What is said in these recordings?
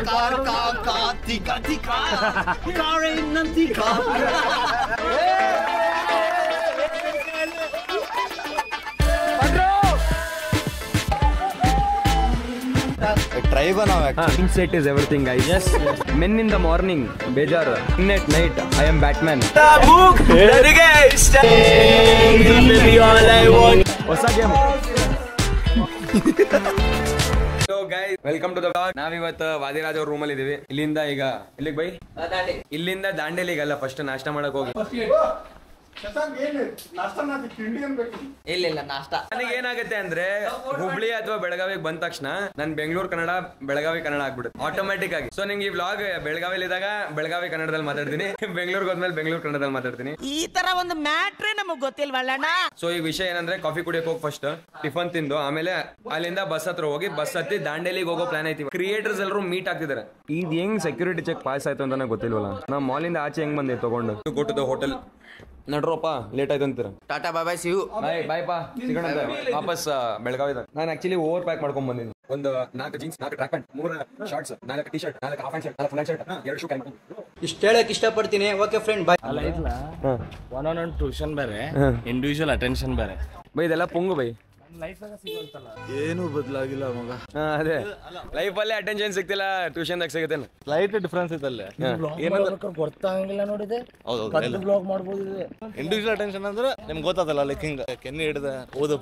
Try banao actually. Mindset is everything, guys. Yes. Men in the morning, bejar. Men at night, I am Batman. ಹೊಸ game. So guys, welcome to the vlog. ನಾವಿವತ್ತು ವಾದಿರಾಜ್ ಅವ್ರ ರೂಮಲ್ಲಿ ಇದೀವಿ. ಇಲ್ಲಿಂದ ಈಗ ಇಲ್ಲಿಗೆ by. ಇಲ್ಲಿಂದ ದಾಂಡೇಲಿಗಲ್ಲ ಫಸ್ಟ್ ನಾಷ್ಟ ಮಾಡಕ್ ಹೋಗಿ. ಇಲ್ಲ ನಾಷ್ಟ ನನಗೆ ಏನಾಗುತ್ತೆ ಅಂದ್ರೆ ಹುಬ್ಳಿ ಅಥವಾ ಬೆಳಗಾವಿಗೆ ಬಂದ ತಕ್ಷಣ ನನ್ ಬೆಂಗಳೂರು ಕನ್ನಡ ಬೆಳಗಾವಿ ಕನ್ನಡ ಆಗ್ಬಿಡುತ್ತೆ ಆಟೋಮ್ಯಾಟಿಕ್ ಆಗಿ. ಸೊ ನಿಂಗೆ ಈ ವ್ಲಾಗ್ ಬೆಳಗಾವಿಲಿ ಇದ್ದಾಗ ಬೆಳಗಾವಿ ಕನ್ನಡದಲ್ಲಿ ಮಾತಾಡ್ತೀನಿ, ಬೆಂಗಳೂರಿಗೆ ಹೋದ್ಮೇಲೆ ಬೆಂಗಳೂರು ಕನ್ನಡದಲ್ಲಿ ಮಾತಾಡ್ತೀನಿ. ಈ ತರ ಒಂದು ಮ್ಯಾಟ್ರೇ ನಮಗ್ ಗೊತ್ತಿಲ್ವಲ್ಲಣ್ಣ. ಸೊ ಈ ವಿಷಯ ಏನಂದ್ರೆ ಕಾಫಿ ಕುಡಿಯಕ್ ಹೋಗಿ ಫಸ್ಟ್ ಟಿಫನ್ ತಿಂದು ಆಮೇಲೆ ಅಲ್ಲಿಂದ ಬಸ್ ಹತ್ರ ಹೋಗಿ ಬಸ್ ಹತ್ತಿ ದಾಂಡೇಲಿಗೆ ಹೋಗೋ ಪ್ಲಾನ್ ಐತಿ. ಕ್ರಿಯೇಟರ್ಸ್ ಎಲ್ಲರೂ ಮೀಟ್ ಆಗ್ತಿದ್ದಾರೆ. ಇದು ಹೆಂಗ್ ಸೆಕ್ಯೂರಿಟಿ ಚೆಕ್ ಪಾಸ್ ಆಯ್ತು ಅಂತ ನನಗೆ ಗೊತ್ತಿಲ್ವಲ್ಲ. ನಾ ಮಾಲಿಂದ ಆಚೆ ಹೆಂಗ್ ಬಂದೆ ತಗೊಂಡು ಗೋ ಟು ದ ಹೋಟೆಲ್. ನಡ್ರಪ್ಪ ಲೇಟ್ ಆಯ್ತು ಅಂತೀರ. Tata bye bye see you. Bye ಪಾ ಸಿಗೋಣ ವಾಪಸ್ ಬೆಳಗಾವಿದಾಗ. ನಾನು ಆಕ್ಚುಲಿ ಓವರ್ ಪ್ಯಾಕ್ ಮಾಡ್ಕೊಂಡ್ ಬಂದಿದ್ದೀನಿ. ಒಂದು 4 jeans, 4 track pant, 3 shorts, 4 T shirt, 4 half hand shirt, 4 full hand shirt, 2 shoe ಕ್ಯಾನ್. ಇಷ್ಟ ಹೇಳಕ್ ಇಷ್ಟಪಡ್ತೀನಿ. Okay friend bye. ಅಲ್ಲ ಇಲ್ಲ ಒನ್ ಆನ್ ಒನ್ ಟ್ಯೂಷನ್ ಬೇರೆ, ಇಂಡಿವಿಜುವಲ್ ಅಟೆನ್ಷನ್ ಬೇರೆ. ಬೈ ಇದೆಲ್ಲ ಪೊಂಗು ಬೈ. ಏನು ಬದಲಾಗಿಲ್ಲ ಮಗ. ಅದೇ ಲೈಫಲ್ಲೇ ಅಟೆನ್ಷನ್ ಸಿಗ್ತಿಲ್ಲ, ಟ್ಯೂಷನ್ದಾಗ ಸಿಗುತ್ತೆ. ಲೈಟ್ ಡಿಫ್ರೆನ್ಸ್ ಇದಲ್ಲೇ ಗೊತ್ತಾಗಂಗಿಲ್ಲ ನೋಡಿದೆ. ಬ್ಲಾಗ್ ಮಾಡ್ಬೋದು. ಇಂಡಿವಿಜುವಲ್ ಅಟೆನ್ಷನ್ ಅಂದ್ರೆ ನಿಮ್ಗೆ ಗೊತ್ತಾದಲ್ಲ, ಲೈಕ್ ಹಿಂಗ ಕೆನ್ನೆ ಹಿಡಿದ ಓದು.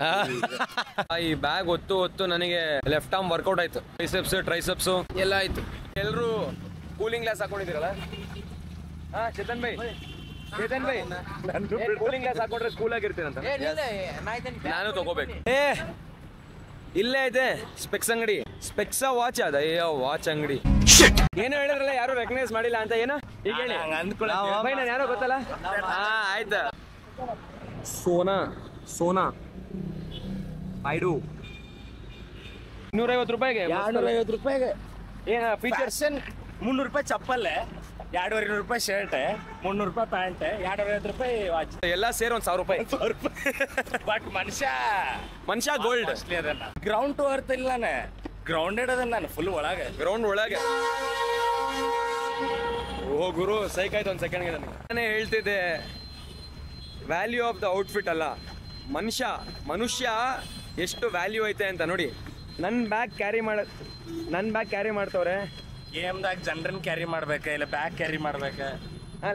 ಈ ಬ್ಯಾಗ್ ಹೊತ್ತು ನನಗೆ ಲೆಫ್ಟ್ ಆರ್ಮ್ ವರ್ಕೌಟ್ ಆಯ್ತು. ಬೈಸೆಪ್ಸ್ ಟ್ರೈಸೆಪ್ಸ್ ಎಲ್ಲ ಆಯ್ತು. ಎಲ್ಲರೂ ಕೂಲಿಂಗ್ ಗ್ಲಾಸ್ ಹಾಕೊಂಡಿದ್ದೀರಲ್ಲ. ಹಾ ಚೇತನ್ ಬೈ ಕೂಲಿಂಗ್ ಗ್ಲಾಸ್ ಹಾಕೊಂಡ್ರೆ ಸ್ಕೂಲ್ ಆಗಿರ್ತೀರಂತ. ನಾನು ತಗೋಬೇಕು. ಇಲ್ಲೇ ಐತೆ ಸ್ಪೆಕ್ಸ್ ಅಂಗಡಿ. ಸ್ಪೆಕ್ಸ್ ವಾಚ್ ಅದ ವಾಚ್ ಅಂಗಡಿ. ಏನು ಹೇಳಿದ್ರಲ್ಲ ಯಾರು ರೆಕಗ್ನೈಸ್ ಮಾಡಿಲ್ಲ ಅಂತ. ಏನು ಈಗ ಹೇಳಿ ಬೈ, ನಾನು ಯಾರೋ ಗೊತ್ತಲ್ಲ. ಹಾ ಆಯ್ತಾ. ಸೋನಾ ಐಡು 250 ರೂಪಾಯಿಗೆ. 250 ರೂಪಾಯಿಗೆ ಏನ ಫೀಚರ್ಸ್? 300 ರೂಪಾಯಿ ಚಪ್ಪಲ್, 250 ರೂಪಾಯಿ ಶರ್ಟ್, 300 ರೂಪಾಯಿ ಪ್ಯಾಂಟ್, 250 ರೂಪಾಯಿ ವಾಚ್, ಎಲ್ಲ ಸೇರಿ 1,000 ರೂಪಾಯಿ. ಬಟ್ ಮನುಷ್ಯ ಗೋಲ್ಡ್. ಗ್ರೌಂಡ್ ಟು ಅರ್ತ್ ಇಲ್ಲ, ನಾನು ಗ್ರೌಂಡೆಡ್ ಅದ. ನಾನು ಫುಲ್ ಒಳಗೆ ಗ್ರೌಂಡ್ ಒಳಗೆ. ಓ ಗುರು ಸೈಕ್ ಆಯ್ತು ಒಂದು ಸೆಕೆಂಡ್ಗೆ. ನಾನೇ ಹೇಳ್ತಿದ್ದೆ ವ್ಯಾಲ್ಯೂ ಆಫ್ ದ ಔಟ್ಫಿಟ್ ಅಲ್ಲ, ಮನುಷ್ಯ ಎಷ್ಟು ವ್ಯಾಲ್ಯೂ ಐತೆ ಅಂತ ನೋಡಿ. ನನ್ನ ಬ್ಯಾಗ್ ಕ್ಯಾರಿ ಮಾಡ್ತವ್ರೆ. ಗೇಮ್ದಾಗ ಜನರನ್ನ ಕ್ಯಾರಿ ಮಾಡ್ಬೇಕ, ಇಲ್ಲ ಬ್ಯಾಗ್ ಕ್ಯಾರಿ ಮಾಡ್ಬೇಕ.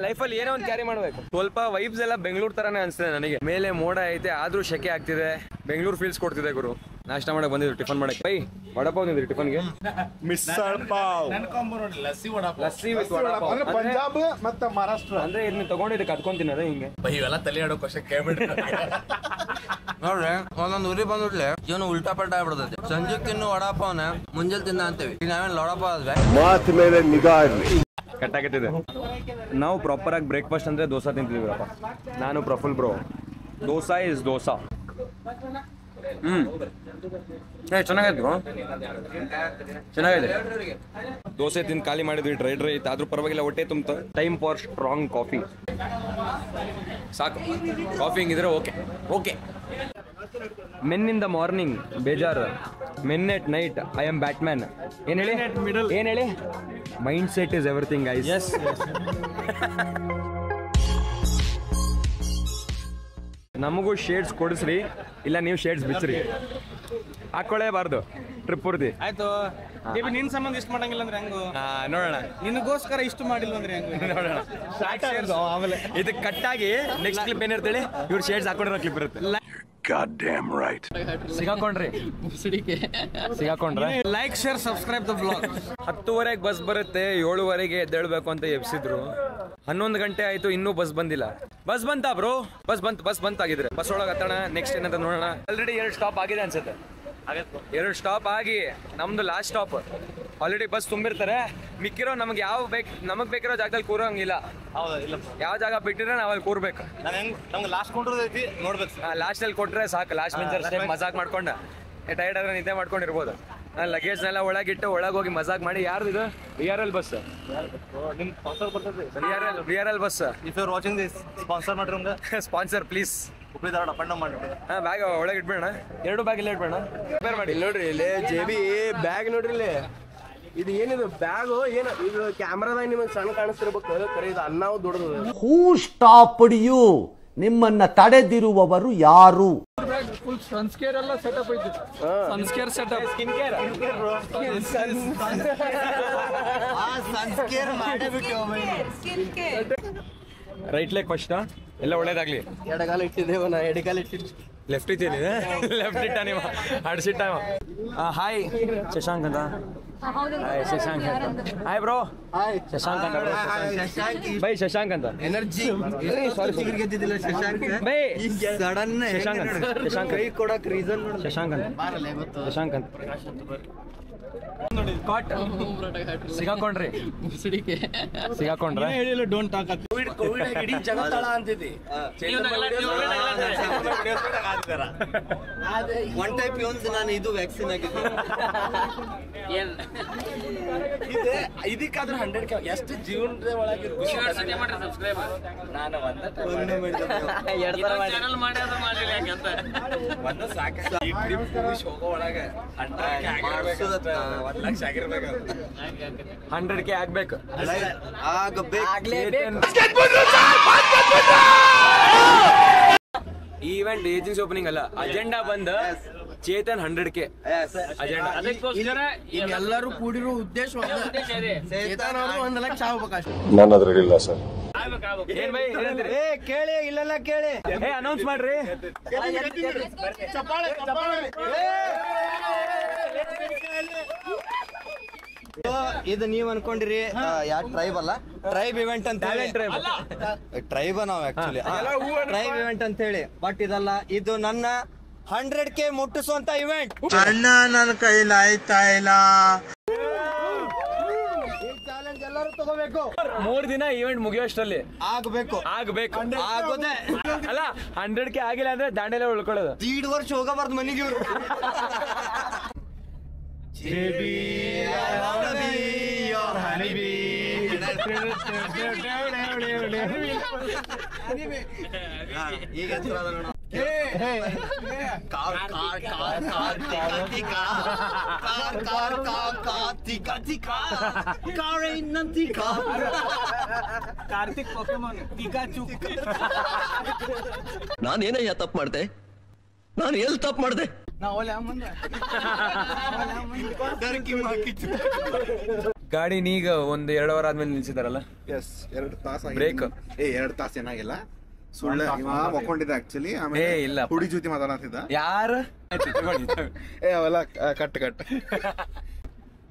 ಲೈಫಲ್ಲಿ ಏನೋ ಒಂದು ಕ್ಯಾರಿ ಮಾಡ್ಬೇಕು. ಸ್ವಲ್ಪ ವೈಬ್ಸ್ ಎಲ್ಲ ಬೆಂಗಳೂರು ತರಾನೇ ಅನ್ಸ್ತದೆ ನನಗೆ. ಮೇಲೆ ಮೋಡ ಐತೆ ಆದ್ರೂ ಶೆಕೆ ಆಗ್ತಿದೆ. ಬೆಂಗಳೂರು ಫೀಲ್ಸ್ ಕೊಡ್ತಿದೆ ಗುರು. ನಾಷ್ಟ ಮಾಡಕ್ ಬಂದಿದ್ರು, ಟಿಫನ್ ಮಾಡಕ್. ಬೈ ವಡಪಾವ್ ನಿಂದ್ರಿ ಟಿಫನ್ಗೆ. ಮಿಸ್ಸಲ್ ಪಾವ್ ನನ್ನ ಕಾಂಬೋ ನೋಡಿ. ಲಸ್ಸಿ ವಿತ್ ವಡಪಾವ್ ಅಂದ್ರೆ ಪಂಜಾಬ್ ಮತ್ತೆ ಮಹಾರಾಷ್ಟ್ರ. ಅಂದ್ರೆ ಇದನ್ನ ತಗೊಂಡಿದ್ದು ಕತ್ಕೊಂತೀನಿ ಅದೇ ಹಿಂಗೆ. ಬೈ ಇವೆಲ್ಲ ತಲೆ ಆಡೋ ಕ್ವಶನ್ ಕೇಳ್ಬಿಡ್ರಿ. ನೋಡ್ರಿ ಒಂದೊಂದು ಊರಿಗೆ ಬಂದ್ಬಿಡ್ಲೆ ಜೀವನ ಉಲ್ಟಾ ಪಲ್ಟಾ ಆಗ್ಬಿಡ್ತೈತಿ. ಸಂಜೆ ತಿನ್ನು ವಡಾಪಾವನ ಮುಂಜಾನೆ ತಿನ್ನ ಅಂತೀವಿ. ಈಗ ನಾವೇನು ವಡಾಪಾವ್ ಆದ್ವೆ ಮಾತು ಮೇಲೆ ನಿಗಾ ಇರ್ಲಿ. ಕಟ್ಟಾಕತ್ತಿದೆ. ನಾವು ಪ್ರಾಪರ್ ಆಗಿ ಬ್ರೇಕ್ಫಾಸ್ಟ್ ಅಂದ್ರೆ ದೋಸಾ ತಿಂತಿದೀವಪ್ಪ. ನಾನು ಪ್ರಫುಲ್ ಬ್ರೋ. ದೋಸಾ ಇಸ್ ದೋಸಾ. ಚೆನ್ನಾಗಿದೆ ದೋಸೆ ತಿಂದು ಖಾಲಿ ಮಾಡಿದ್ವಿ. ಡ್ರೈ ಇತ್ತು ಆದ್ರೂ ಪರವಾಗಿಲ್ಲ, ಹೊಟ್ಟೆ ತುಂಬ. Time for strong coffee. ಸಾಕು ಕಾಫಿ ಹಿಂಗಿದ್ರೆ okay. Men in the morning ಬೇಜಾರ್, men at night I am Batman. ಏನ್ ಹೇಳಿ mindset is everything guys. Yes ನಮಗೂ ಶೇಡ್ಸ್ ಕೊಡಿಸ್ರಿ, ಇಲ್ಲ ನೀವು ಶೇಡ್ಸ್ ಬಿಚ್ಚ್ರಿ. ಹಾಕೊಳ್ಳೇಬಾರ್ದು ಟ್ರಿಪ್ ಪೂರ್ತಿ. ಆಯ್ತು ನಿನ್ ಸಂಬಂಧ ಇಷ್ಟ ಮಾಡಂಗಿಲ್ಲ ಅಂದ್ರೆ ಹೆಂಗು ನೋಡೋಣ. ನಿನಗೋಸ್ಕರ ಇಷ್ಟು ಮಾಡಿಲ್ಲ ಅಂದ್ರೆ ಹೆಂಗು ನೋಡೋಣ. ಆಮೇಲೆ ಇದು ಕಟ್ಟಾಗಿ ನೆಕ್ಸ್ಟ್ ಕ್ಲಿಪ್ ಏನಿರ್ತೇಳಿ ಇವ್ರು ಶೇಡ್ಸ್ ಹಾಕೊಂಡಿರೋ ಕ್ಲಿಪ್ ಇರುತ್ತೆ. ಸಿಗಾಕೊಂಡ್ರೆ like share subscribe the blog. 10:30 bus ಬರುತ್ತೆ, 7:30 ಎದ್ದೇಳ್ಬೇಕು ಅಂತ ಎಬ್ಸಿದ್ರು. 11 ಗಂಟೆ ಆಯ್ತು, ಇನ್ನೂ ಬಸ್ ಬಂದಿಲ್ಲ. ಬಸ್ ಬಂತಾ ಬ್ರೋ? ಬಸ್ ಬಂತಾಗಿದ್ರೆ ಬಸ್ ಒಳಗೆ ಹತ್ತೋಣ. ನೆಕ್ಸ್ಟ್ ಏನಂತ ನೋಡೋಣ. ಆಲ್ರೆಡಿ 2 ಸ್ಟಾಪ್ ಆಗಿದೆ ಅನ್ಸುತ್ತೆ. 2 ಸ್ಟಾಪ್ ಆಗಿ ನಮ್ದು ಲಾಸ್ಟ್ ಸ್ಟಾಪ್. ಆಲ್ರೆಡಿ ಬಸ್ ತುಂಬಿರ್ತಾರೆ. ಮಿಕ್ಕಿರೋ ನಮಗೆ ನಮಗ್ ಬೇಕಿರೋ ಜಾಗದಲ್ಲಿ ಕೂರೋಂಗಿಲ್ಲ. ಯಾವ ಜಾಗ ಬಿಟ್ಟಿದ್ರೆ ನಾವ್ ಅಲ್ಲಿ ಕೂರ್ಬೇಕು. ನಮ್ಗೆ ಲಾಸ್ಟ್ ಕೊಂಡ್ರದೈತಿ ನೋಡ್ಬೇಕು. ಲಾಸ್ಟ್ ಅಲ್ಲಿ ಕೊಟ್ರೆ ಸಾಕು. ಲಾಸ್ಟ್ ಬೆಂಚರ್ ಮಜಾಕ್ ಮಾಡ್ಕೊಂಡ ಟೈರ್ಡ್ ಆದ್ರೆ ನಿದ್ದೆ ಮಾಡ್ಕೊಂಡಿರ್ಬೋದು. ಲಗೇಜ್ನೆಲ್ಲ ಒಳಗಿಟ್ಟು ಒಳಗೆ ಹೋಗಿ ಮಜಾಕ್ ಮಾಡಿ. ಯಾರ್ದು ಇದು? VRL bus. VRL bus. If you are watching this, sponsor ಮಾಡ್ರಿ ನಮ್ಗೆ. Sponsor please. ಉಪ್ಪಿದಾರ ಅಪ್ಪಣ್ಣ ಮಾಡಿ. ಬ್ಯಾಗ್ ಒಳಗೆ ಇಟ್ಬೇಡ. 2 ಬ್ಯಾಗ್ ಇಲ್ಲ ಇಟ್ಬೇಡ. ರಿಪೇರ್ ಮಾಡಿ. ನೋಡ್ರಿ ಇಲ್ಲಿ JB ಬ್ಯಾಗ್ ನೋಡ್ರಿ ಇಲ್ಲಿ. ಇದು ಏನಿದು ಬ್ಯಾಗು ಏನು ಇದು ಕ್ಯಾಮ್ರಾದಾಗ ನಿಮಗೆ ಸಣ್ಣ ಕಾಣಿಸ್ತಿರ್ಬೇಕು ಕರೆ ಇದು ಅನ್ನಾವು ದೊಡ್ಡದು. Who stopped you? ನಿಮ್ಮನ್ನ ತಡೆದಿರುವವರು ಯಾರು? ಫುಲ್ ಸನ್ಸ್ಕೇರ್ ಎಲ್ಲ ಸೆಟಪ್ ಐತಿ. Sunscreen setup, skin care, right leg first ಎಲ್ಲ ಒಳ್ಳೇದಾಗ್ಲಿ. ಎಡಗಾಲ ಇಟ್ಟಿದ್ದೇವ ನಾ ಎಡಗಾಲ ಇಟ್ಟಿದ್ದೆ. ಲೆಫ್ಟ್ ಇದ್ದೀನಿ ಲೆಫ್ಟ್ ಇಟ್ಟ ನೀವು ಹಡ್ಸಿಟ್ಟ. ಹಾಯ್ ಶಶಾಂಕ್ ಅಂತ. Hi Shashank. Hi bro. Shashank ಅಂತ ಬೈ. ಶಶಾಂಕ್ ಅಂತ ಎನರ್ಜಿ. ಬೈ ಸಡನ್ ಶಶಾಂಕ್ ಅಂತ. ಶಶಾಂಕ್ ಕೈ ಕೊಡಕ್ ರೀಸನ್ ಶಶಾಂಕ್ ಅಂತ. ಶಶಾಂಕ್ ಅಂತ ಕಾಟ್ ಸಿಗಾಕೊಂಡ್ರಿ ಸಿಗಾಕೊಂಡ್ರೆ ಡೋಂಟ್ ಟಾಕ್. ಕೋವಿಡ್ ಇಡೀ ಜಗತ್ತಳ ಅಂತಿದ್ದಿ. ಒನ್ ಟೈಪ್ ಯೂನ್ಸ್ ನಾನು ಇದು ವ್ಯಾಕ್ಸಿನ್ ಆಗಿದ್ದು. ಇದಕ್ಕಾದ್ರೂ 100K ಎಷ್ಟು ಜೀವನದ ಒಳಗೆ ನಾನು $100K ಆಗ್ಬೇಕು. ಈವೆಂಟ್ ಏಜೆನ್ಸಿ ಓಪನಿಂಗ್ ಅಲ್ಲ, ಅಜೆಂಡಾ ಬಂದ ಚೇತನ್ 100K ಅಜೆಂಡಾ. ಎಲ್ಲರೂ ಕೂಡಿರೋ ಉದ್ದೇಶ ಚೇತನ್ ಅವರು 1 ಲಕ್ಷ ಆಗ್ಬೇಕಷ್ಟೇ. ನಾನು ಅದ್ರ ಇಲ್ಲ ಸರ್. ಏನ್ ಬೈ ಏನಂತೀರಿ? ಕೇಳಿ ಇಲ್ಲೆಲ್ಲ ಕೇಳಿ. ಅನೌನ್ಸ್ ಮಾಡ್ರಿ. ಇದು ನೀವ್ ಅನ್ಕೊಂಡಿರಿ ಯಾವ ಟ್ರೈಬ್ ಅಲ್ಲ, ಟ್ರೈಬ್ ಇವೆಂಟ್ ಅಂತ ಹೇಳಿ. ಟ್ರೈಬ್ ನಾವು ಆಕ್ಚುಲಿ ಟ್ರೈಬ್ ಇವೆಂಟ್ ಅಂತ ಹೇಳಿ. ಬಟ್ ಇದಲ್ಲ, ಇದು ನನ್ನ 100K ಮುಟ್ಟಿಸುವಂತ ಇವೆಂಟ್. ಅಣ್ಣ ನನ್ನ ಕೈಲಿ ಆಯ್ತಾ ಇಲ್ಲ. ಎಲ್ಲರೂ ತಗೋಬೇಕು. 3 ದಿನ ಈವೆಂಟ್ ಮುಗಿಯೋಷ್ಟರಲ್ಲಿ ಆಗ್ಬೇಕು ಆಗೋದೆ ಅಲ್ಲ. 100K ಆಗಿಲ್ಲ ಅಂದ್ರೆ ದಾಂಡೆಲೆ ಉಳ್ಕೊಳ್ಳೋದು. 1.5 ವರ್ಷ ಹೋಗಬಾರ್ದು ಮನೆಗೆ ಇವ್ರು. ಈಗ ಕಾರ್ತಿಕ್ ಪೋಕೆಮಾನ್ ಪಿಕಾಚು. ನಾನೇನಯ್ಯ ತಪ್ಪು ಮಾಡ್ದೆ? ನಾನು ಎಲ್ಲಿ ತಪ್ಪು ಮಾಡ್ದೆ? ಗಾಡಿ ನೀಗ ಒಂದ್ 2 ವಾರ ಆದ್ಮೇಲೆ ನಿಲ್ಸಿದಾರಲ್ಲ. ಎಸ್ 2 ತಾಸು ಬ್ರೇಕ್ 2 ತಾಸು ಏನಾಗಿಲ್ಲ. ಸುಳ್ಳು ಮಕ್ಕೊಂಡಿದ್ದ ಆಕ್ಚುಲಿ. ಆಮೇಲೆ ಇಲ್ಲ ಹುಡಿ ಜೊತೆ ಮಾತಾಡ್ತಿದ್ದ. ಯಾರು ಅವೆಲ್ಲ ಕಟ್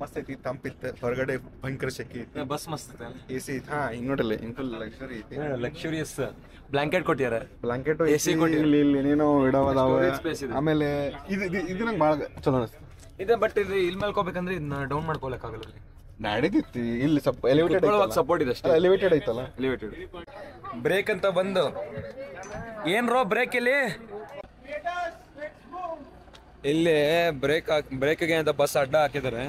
ಮಸ್ತ್ ಐತಿ, ತಂಪಿತ್ತು ಹೊರಗಡೆ, ಭಯಂಕರ ಶೆಕೆ ಐತಿ. ಬಸ್ ಮಸ್ತ್ AC ಹಾ ಹಿಂಗ್ ನೋಡಲ್ಲ, ಫುಲ್ ಲಕ್ಷರಿ ಐತಿ. ಲಕ್ಸುರಿಯಸ್ ಬ್ಲಾಂಕೆಟ್ ಕೊಟ್ಟಿಯಾರ. ಬ್ಲಾಂಕೆಟ್ AC ಕೊಟ್ಟಿದ್ದಾರೆ. ಇಲ್ಲಿ ಏನೇನೋ ಇಡೋದಾವ. space ಇದೆ. ಆಮೇಲೆ ಇದು ನಂಗೆ ಭಾಳ ಚಲೋ ಅನಿಸ್ತು. ಇದೆ ಬಟ್ ಇದು ಇಲ್ಲಿ ಮಲ್ಕೋಬೇಕಂದ್ರೆ ಇದನ್ನ ಡೌನ್ ಮಾಡ್ಕೊಳಕ್ಕಾಗಲ್ಲ. ನಡೀತಿತ್ತು ಇಲ್ಲಿ ಸ್ವಲ್ಪ ಎಲಿವೇಟೆಡ್ ಸಪೋರ್ಟ್ ಇದೆ ಅಷ್ಟೇ. ಎಲಿವೇಟೆಡ್ ಐತಲ್ಲ. ಎಲಿವೇಟೆಡ್ ಬ್ರೇಕ್ ಅಂತ ಬಂದು ಏನ್ ರೋ ಬ್ರೇಕ್ ಇಲ್ಲಿ ಬ್ರೇಕ್ಗೆ ಅಂತ ಬಸ್ ಅಡ್ಡ ಹಾಕಿದ್ದಾರೆ.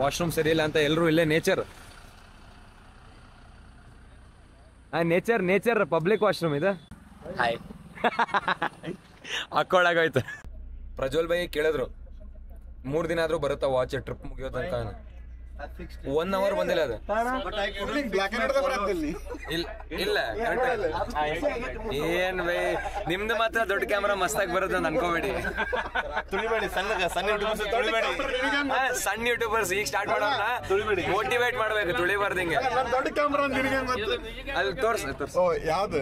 ವಾಶ್ರೂಮ್ ಸರಿ ಇಲ್ಲ ಅಂತ ಎಲ್ಲರೂ ಇಲ್ಲೇ ನೇಚರ್ ಪಬ್ಲಿಕ್ ವಾಶ್ರೂಮ್ ಇದೆ. ಹಾಕೊಳ್ಳಾಗೋಯ್ತು. ಪ್ರಜ್ವಲ್ ಬೈ ಕೇಳಿದ್ರು 3 ದಿನ ಆದ್ರೂ ಬರುತ್ತಾ ವಾಚ್ ಟ್ರಿಪ್ ಮುಗಿಯೋ ತನಕ. 1 ಅವರ್ ಬಂದಿಲ್ಲ ಅದು. ಇಲ್ಲ ಏನ್ ಬೈ ನಿಮ್ದು ಮಾತ್ರ ದೊಡ್ಡ ಕ್ಯಾಮ್ರಾ ಮಸ್ತಾಗಿ ಬರುತ್ತೆ ಅಂತ ಅನ್ಕೋಬೇಡಿ. ಸಣ್ಣ ಯೂಟ್ಯೂಬರ್ಸ್ ಈಗ ಸ್ಟಾರ್ಟ್ ಮಾಡೋಣ ಮೋಟಿವೇಟ್ ಮಾಡ್ಬೇಕು, ತುಳಿಬಾರ್ದಿಂಗೆ. ಅಲ್ಲಿ ತೋರ್ಸ ಯಾವ್ದು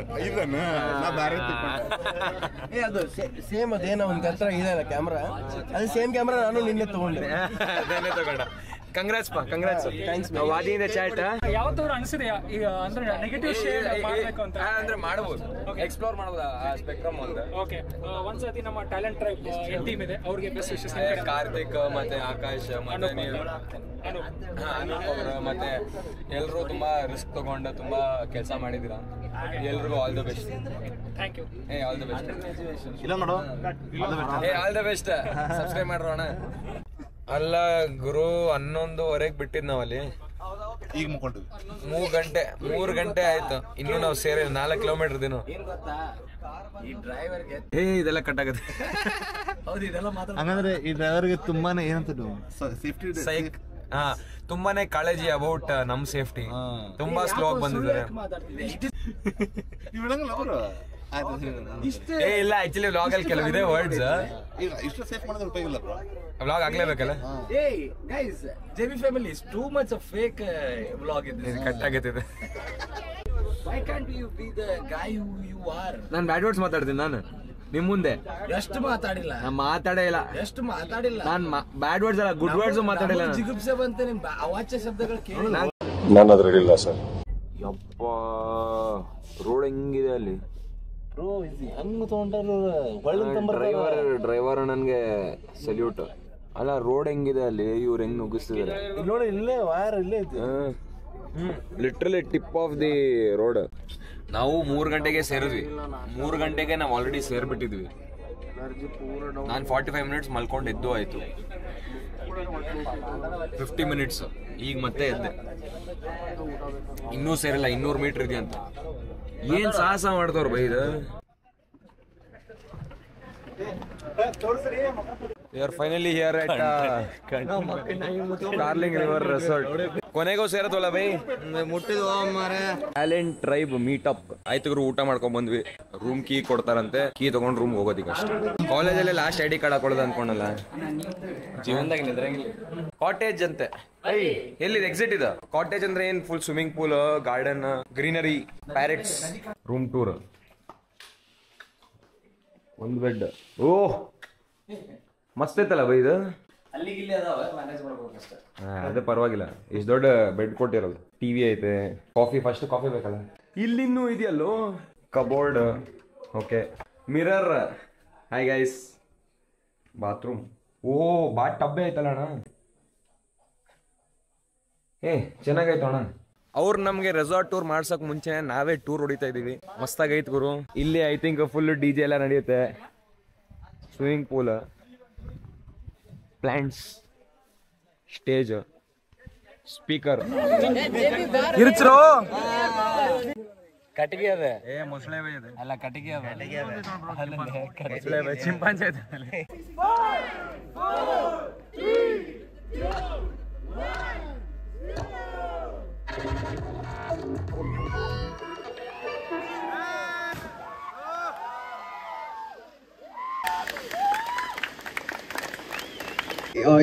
ಅದು ಸೇಮ್ ಅದೇನೋ ಒಂದ್ ಹತ್ರ ಇದೆ ಕ್ಯಾಮ್ರಾ, ಅದು ಸೇಮ್ ಕ್ಯಾಮ್ರಾ ನಾನು ನಿನ್ನೆ ತಗೊಂಡೆ. ಅದೇನೇ ತಗೊಂಡ. ಕಂಗ್ರಾಟ್ಸ್ ವಾದಿಯಿಂದ ಚಾಟ್ ಯಾವತ್ತವ್ರು ಅನ್ಸಿದೆಯಾ ಈಗ ಅಂದ್ರೆ ನೆಗೆಟಿವ್ ಶೇರ್ ಮಾಡಬೇಕು ಅಂತ? ಅಂದ್ರೆ ಮಾಡಬಹುದು, ಎಕ್ಸ್ಪ್ಲೋರ್ ಮಾಡಬಹುದು ಆ ಸ್ಪೆಕ್ಟ್ರಮ್ ಒಂದು. ಓಕೆ, ಒಂದ್ಸತಿ ನಮ್ಮ ಟ್ಯಾಲೆಂಟ್ ಟ್ರೈಬ್ ಟೀಮ್ ಇದೆ, ಅವ್ರಿಗೆ ಬೆಸ್ಟ್ ವಿಶಸ್. ಕಾರ್ತಿಕ್ ಮತ್ತೆ ಆಕಾಶ್ ಮತ್ತೆ ನೀವು ಅನೂಪ್ ಅವರು ಮತ್ತೆ ಎಲ್ಲರೂ ತುಂಬಾ ರಿಸ್ಕ್ ತಗೊಂಡು ತುಂಬಾ ಕೆಲಸ ಮಾಡಿದೀರಾ. ಎಲ್ರಿಗೂ all the best. Thank you. All the best. ಇಲ್ಲ ನೋಡು, ಆಲ್ ದ ಬೆಸ್ಟ್. ಸಬ್ಸ್ಕ್ರೈಬ್ ಮಾಡೋಣ. ಅಲ್ಲ ಗುರು 11:30 ಬಿಟ್ಟಿದ್ ನಾವಲ್ಲಿ. ಈಗ ಮುಕ್ಕೊಂಡ್ವಿ 3 ಗಂಟೆ ಆಯ್ತು. ಇನ್ನು ನಾವು ಸೇರಿ 4 ಕಿಲೋಮೀಟರ್ ದಿನ. ಇದೆಲ್ಲ ಕಟ್ ಆಗುತ್ತೆ. ಹಂಗಂದ್ರೆ ಈ ಡ್ರೈವರ್ಗೆ ತುಂಬಾನೇ ಏನಂತ ಸೇಫ್ಟಿ ತುಂಬಾನೇ ಕಾಳಜಿ ಅಬೌಟ್ ನಮ್ ಸೇಫ್ಟಿ. ತುಂಬಾ ಸ್ಲೋ ಆಗಿ ಬಂದಿದ್ದಾರೆ. ಇಲ್ಲ ಆಕ್ಚುಲಿ ವ್ಲಾಗ್ ಅಲ್ಲಿ ಕೆಲವಿದೆ ವರ್ಡ್ಸ್. ಇಷ್ಟು ಸೇಫ್ ಮಾಡಿದ್ರೆ ಉಪಯೋಗ ಇಲ್ಲ ಬ್ರೋ. ವ್ಲಾಗ್ ಆಗ್ಲೇಬೇಕಲ್ಲ. Guys, JB family is too much of fake vlog ಇದೆ. ಕಟ್ ಆಗತ್ತಿದೆ. Why can't you be the guy who you are? ನಾನು ಬ್ಯಾಡ್ ವರ್ಡ್ಸ್ ಮಾತಾಡ್ತೀನಿ ನಾನು ನಿಮ್ ಮುಂದೆ. ಎಷ್ಟು ಮಾತಾಡಿಲ್ಲ, ನಾನು ಮಾತಾಡೇ ಇಲ್ಲ. ಎಷ್ಟು ಮಾತಾಡಿಲ್ಲ ನಾನು ಬ್ಯಾಡ್ ವರ್ಡ್ಸ್ ಅಲ್ಲ, ಗುಡ್ ವರ್ಡ್ಸ್ ಮಾತಾಡಿಲ್ಲ. ಜಿಗುಪ್ಸೆ ಬಂತೆ ನಿಮ್ ಅವಾಚ್ಯ ಶಬ್ದಗಳು ಕೇಳಿ. ನಾನು ಅದ್ರ ಇಲ್ಲ ಸರ್. ಯಪ್ಪ ರೋಡ್ ಹೆಂಗಿದೆ ಅಲ್ಲಿ. ಡ್ರೈವರ್ ನನ್ಗೆ ಸಲ್ಯೂಟ್. ಅಲ್ಲ ರೋಡ್ ಹೆಂಗಿದೆ ಅಲ್ಲಿ, ಇವ್ರು ಹೆಂಗ್ ನುಗ್ಗಿಸ್ತಿದ್ದಾರೆ ನೋಡಿ. ಇಲ್ಲೇ ವಾಯರ್ ಇಲ್ಲೇ ಐತಿ. Literally tip of the road. ನಾವು 3 ಗಂಟೆಗೆ ಸೇರಿದ್ವಿ. 3 ಗಂಟೆಗೆ ನಾವು ಆಲ್ರೆಡಿ ಸೇರ್ಬಿಟ್ಟಿದ್ವಿ. ನಾನು 45 ಮಿನಿಟ್ಸ್ ಮಲ್ಕೊಂಡು ಆಯ್ತು. 50 ಮಿನಿಟ್ಸ್ ಈಗ ಮತ್ತೆ ಎದ್ದೆ. ಇನ್ನೂ ಸೇರಿಲ್ಲ, 200 ಮೀಟರ್ ಇದೆ ಅಂತ. ಏನ್ ಸಾಹಸ ಮಾಡ್ತವ್ರ ಬೈ ಇದು. We are finally here at Carling River Resort. ಕೊನೆಗೂ ಸೇರತ್ವಲ್ಲ ಬೈ, ಮುಟ್ಟಿದ್ವ ಮಾರೆ. ಟ್ಯಾಲೆಂಟ್ ಟ್ರೈಬ್ ಮೀಟ್ ಅಪ್ ಆಯ್ತು ಗುರು. ಊಟ ಮಾಡ್ಕೊಂಡ್ ಬಂದ್ವಿ. ರೂಮ್ ಕೀ ಕೊಡ್ತಾರಂತೆ, ಕೀ ತಗೊಂಡ್ ರೂಮ್ ಹೋಗೋದೀಗ ಅಷ್ಟೇ. ಕಾಲೇಜಲ್ಲಿ ಲಾಸ್ಟ್ ID ಕಾರ್ಡ್ ಹಾಕೊಳ್ಳೋದು ಅನ್ಕೊಂಡಲ್ಲ, ಜೀವನದಾಗ ನಿದ್ರಂಗಿಲ್ಲ. ಕಾಟೇಜ್ ಅಂತೆ. ಎಲ್ಲಿದೆ ಎಕ್ಸಿಟ್ ಇದೆ? ಕಾಟೇಜ್ ಅಂದ್ರೆ ಏನ್ full swimming pool, garden, greenery, parrots. Room tour, ಒಂದು ಬೆಡ್. ಓಹ್ ಮಸ್ತ್ ಐತಲ್ಲ ಬೈ ಇದು. ಅದೇ ಪರವಾಗಿಲ್ಲ, ಇಷ್ಟು ದೊಡ್ಡ ಬೆಡ್ ಕೊಟ್ಟಿರೋದು. ಟಿವಿ ಐತೆ, ಫಸ್ಟ್ ಕಾಫಿ ಬೇಕಲ್ಲ. ಇಲ್ಲಿನ್ನೂ ಇದೆಯಲ್ಲೋ cupboard. Okay, mirror. Hi guys, bathroom. ಓ ಬಾತ್ ಟಬ್ಬೆ ಐತಲ್ಲ ಅಣ್ಣ. ಚೆನ್ನಾಗೈತ ಅಣ್ಣ. ಅವ್ರು ನಮ್ಗೆ ರೆಸಾರ್ಟ್ ಟೂರ್ ಮಾಡ್ಸಕ್ ಮುಂಚೆ ನಾವೇ ಟೂರ್ ಹೊಡಿತಾ ಇದೀವಿ. ಮಸ್ತಾಗೈತ್ ಗುರು. ಇಲ್ಲಿ ಐ ಥಿಂಕ್ ಫುಲ್ DJ ಎಲ್ಲ ನಡೆಯುತ್ತೆ. Swimming pool, plants, stage, speaker. ಕಿರ್ಚ್ರು ಕಟ್ಟಿಗೆ ಅದೇ. ಮೊಸಳೆ ಇದೆ ಅಲ್ಲ, ಕಟ್ಟಿಗೆ ಅದೇ. ಚಿಂಪಾಂಜಿ ಇದೆ.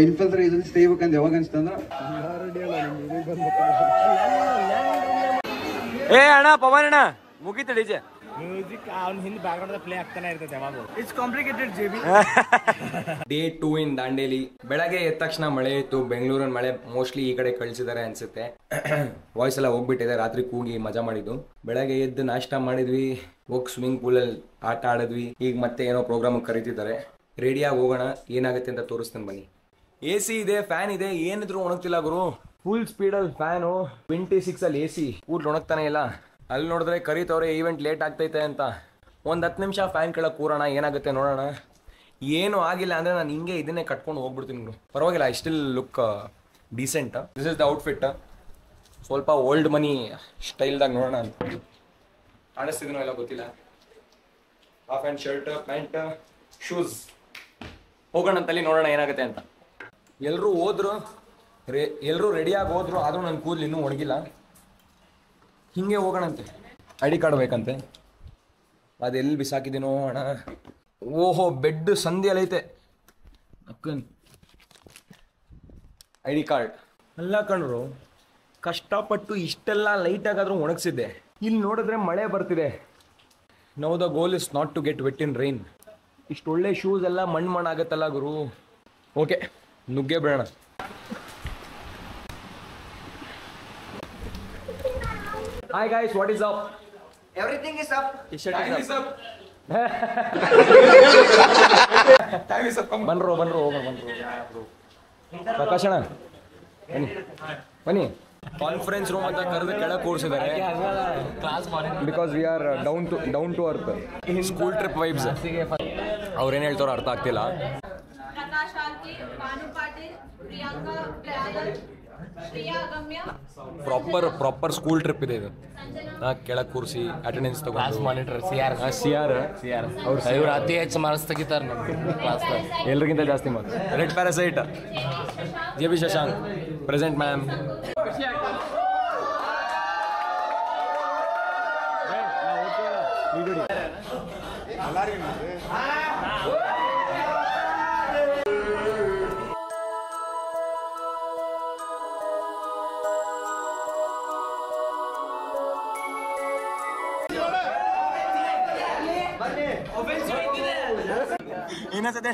ಇನ್ಫ್ಲುಯೆನ್ಸರ್ ಇದನ್ನ ಸೇರ್ಬೇಕಂತ ಯಾವಾಗ ಅನ್ಸ್ತಂದ್ರ ಅಣ್ಣ ಪವನ್ ಅಣ್ಣ ಮುಗೀತು DJ. ಮ್ಯೂಸಿಕ್ ಅವ್ನ ಹಿಂದೆ ಬ್ಯಾಕ್ ಗ್ರೌಂಡ್ ಪ್ಲೇ ಆಗ್ತಾನೆ ಇರ್ತದೆ ಯಾವಾಗ. It's complicated JB. Day 2 ಇನ್ ದಾಂಡೇಲಿ. ಬೆಳಗ್ಗೆ ಎದ್ದ ತಕ್ಷಣ ಮಳೆ ಇತ್ತು. ಬೆಂಗಳೂರಿನ ಮಳೆ ಮೋಸ್ಟ್ಲಿ ಈ ಕಡೆ ಕಳ್ಸಿದ್ದಾರೆ ಅನ್ಸುತ್ತೆ. ವಾಯ್ಸ್ ಎಲ್ಲ ಹೋಗ್ಬಿಟ್ಟಿದೆ. ರಾತ್ರಿ ಕೂಗಿ ಮಜಾ ಮಾಡಿದ್ದು. ಬೆಳಗ್ಗೆ ಎದ್ದು ನಾಷ್ಟ ಮಾಡಿದ್ವಿ, ಹೋಗಿ ಸ್ವಿಮ್ಮಿಂಗ್ ಪೂಲಲ್ಲಿ ಆಟ ಆಡಿದ್ವಿ. ಈಗ ಮತ್ತೆ ಏನೋ ಪ್ರೋಗ್ರಾಮ್ ಕರೀತಿದ್ದಾರೆ. ರೆಡಿಯಾಗಿ ಹೋಗೋಣ, ಏನಾಗುತ್ತೆ ಅಂತ ತೋರಿಸ್ತೇನೆ ಬನ್ನಿ. AC ಇದೆ, ಫ್ಯಾನ್ ಇದೆ, ಏನಿದ್ರು ಒಣಗ್ತಿಲ್ಲ ಗುರು. Full ಸ್ಪೀಡಲ್ಲಿ fan. 26 ಅಲ್ಲಿ AC ಕೂಡ್ಲು ಒಣಗ್ತಾನೆ ಇಲ್ಲ. ಅಲ್ಲಿ ನೋಡಿದ್ರೆ ಕರೀತವ್ರೆ, ಈವೆಂಟ್ ಲೇಟ್ ಆಗ್ತೈತೆ ಅಂತ. ಒಂದು 10 ನಿಮಿಷ ಫ್ಯಾನ್ ಕೆಳಗೆ ಕೂರೋಣ, ಏನಾಗುತ್ತೆ ನೋಡೋಣ. ಏನು ಆಗಿಲ್ಲ ಅಂದರೆ ನಾನು ಹಿಂಗೆ ಇದನ್ನೇ ಕಟ್ಕೊಂಡು ಹೋಗ್ಬಿಡ್ತೀನಿ ಗುರು. ಪರವಾಗಿಲ್ಲ, I still look decent. This is the outfit. ಸ್ವಲ್ಪ ಓಲ್ಡ್ ಮನಿ ಸ್ಟೈಲ್ದಾಗ ನೋಡೋಣ ಅಂತ ಕಾಣಿಸ್ತಿದ್ನೋ ಎಲ್ಲ ಗೊತ್ತಿಲ್ಲ. Half and shirt, pant, shoes. ಹೋಗೋಣ ಅಂತಲ್ಲಿ ನೋಡೋಣ ಏನಾಗುತ್ತೆ ಅಂತ. ಎಲ್ಲರೂ ಹೋದ್ರು, ಎಲ್ಲರೂ ರೆಡಿಯಾಗಿ ಹೋದ್ರು. ಆದರೂ ನನ್ನ ಕೂದಲು ಇನ್ನೂ ಒಣಗಿಲ್ಲ. ಹಿಂಗೆ ಹೋಗೋಣಂತೆ. ID ಕಾರ್ಡ್ ಬೇಕಂತೆ. ಅದೆಲ್ಲಿ ಬಿಸಾಕಿದ್ದೀನೋ ಅಣ್ಣ. ಓಹೋ, ಬೆಡ್ ಸಂಧಿಯಲ್ಲಿ ಐತೆ. ಅಕ್ಕನ್ ID ಕಾರ್ಡ್ ಅಲ್ಲ ಕಣ್ರು. ಕಷ್ಟಪಟ್ಟು ಇಷ್ಟೆಲ್ಲ ಲೈಟಾಗಾದ್ರೂ ಒಣಗಿಸಿದ್ದೆ. ಇಲ್ಲಿ ನೋಡಿದ್ರೆ ಮಳೆ ಬರ್ತಿದೆ. Now the goal is not to get wet in rain. ಇಷ್ಟು ಒಳ್ಳೆ ಶೂಸ್ ಎಲ್ಲ ಮಣ್ಣು ಆಗುತ್ತಲ್ಲ ಗುರು. ಓಕೆ, ನುಗ್ಗೆ ಬೇಡ. Hi guys, what is up? Everything is up. ಬನ್ರೋ ಹೋಗೋಣ. ಪ್ರಕಾಶ್ ಅಣ್ಣ ಬನ್ನಿ. ಕಾನ್ಫರೆನ್ಸ್ ರೂಮ್ ಅಂತ ಕರೆದು ಕೆಳಗೆ ಕೂರಿಸಿದ್ದಾರೆ. Because we are down to earth. School trip vibes. ಅವ್ರೇನು ಹೇಳ್ತಾರೋ ಅರ್ಥ ಆಗ್ತಿಲ್ಲ. ಪ್ರಾಪರ್ ಸ್ಕೂಲ್ ಟ್ರಿಪ್ ಇದೆ ಇದು. ಕೆಳಗೆ ಕೂರಿಸಿ ಅಟೆಂಡೆನ್ಸ್ ತಗೊಂಡು ಮಾನಿಟರ್ CR ಅವ್ರು ಅತಿ ಹೆಚ್ಚು ಮಾರ್ಕ್ಸ್ ತೆಗಿತಾರೆ ಎಲ್ರಿಗಿಂತ ಜಾಸ್ತಿ marks. Red parasite, JB Shashank. Present ma'am. ಇನ್ನೊಂದ್ಸತಿ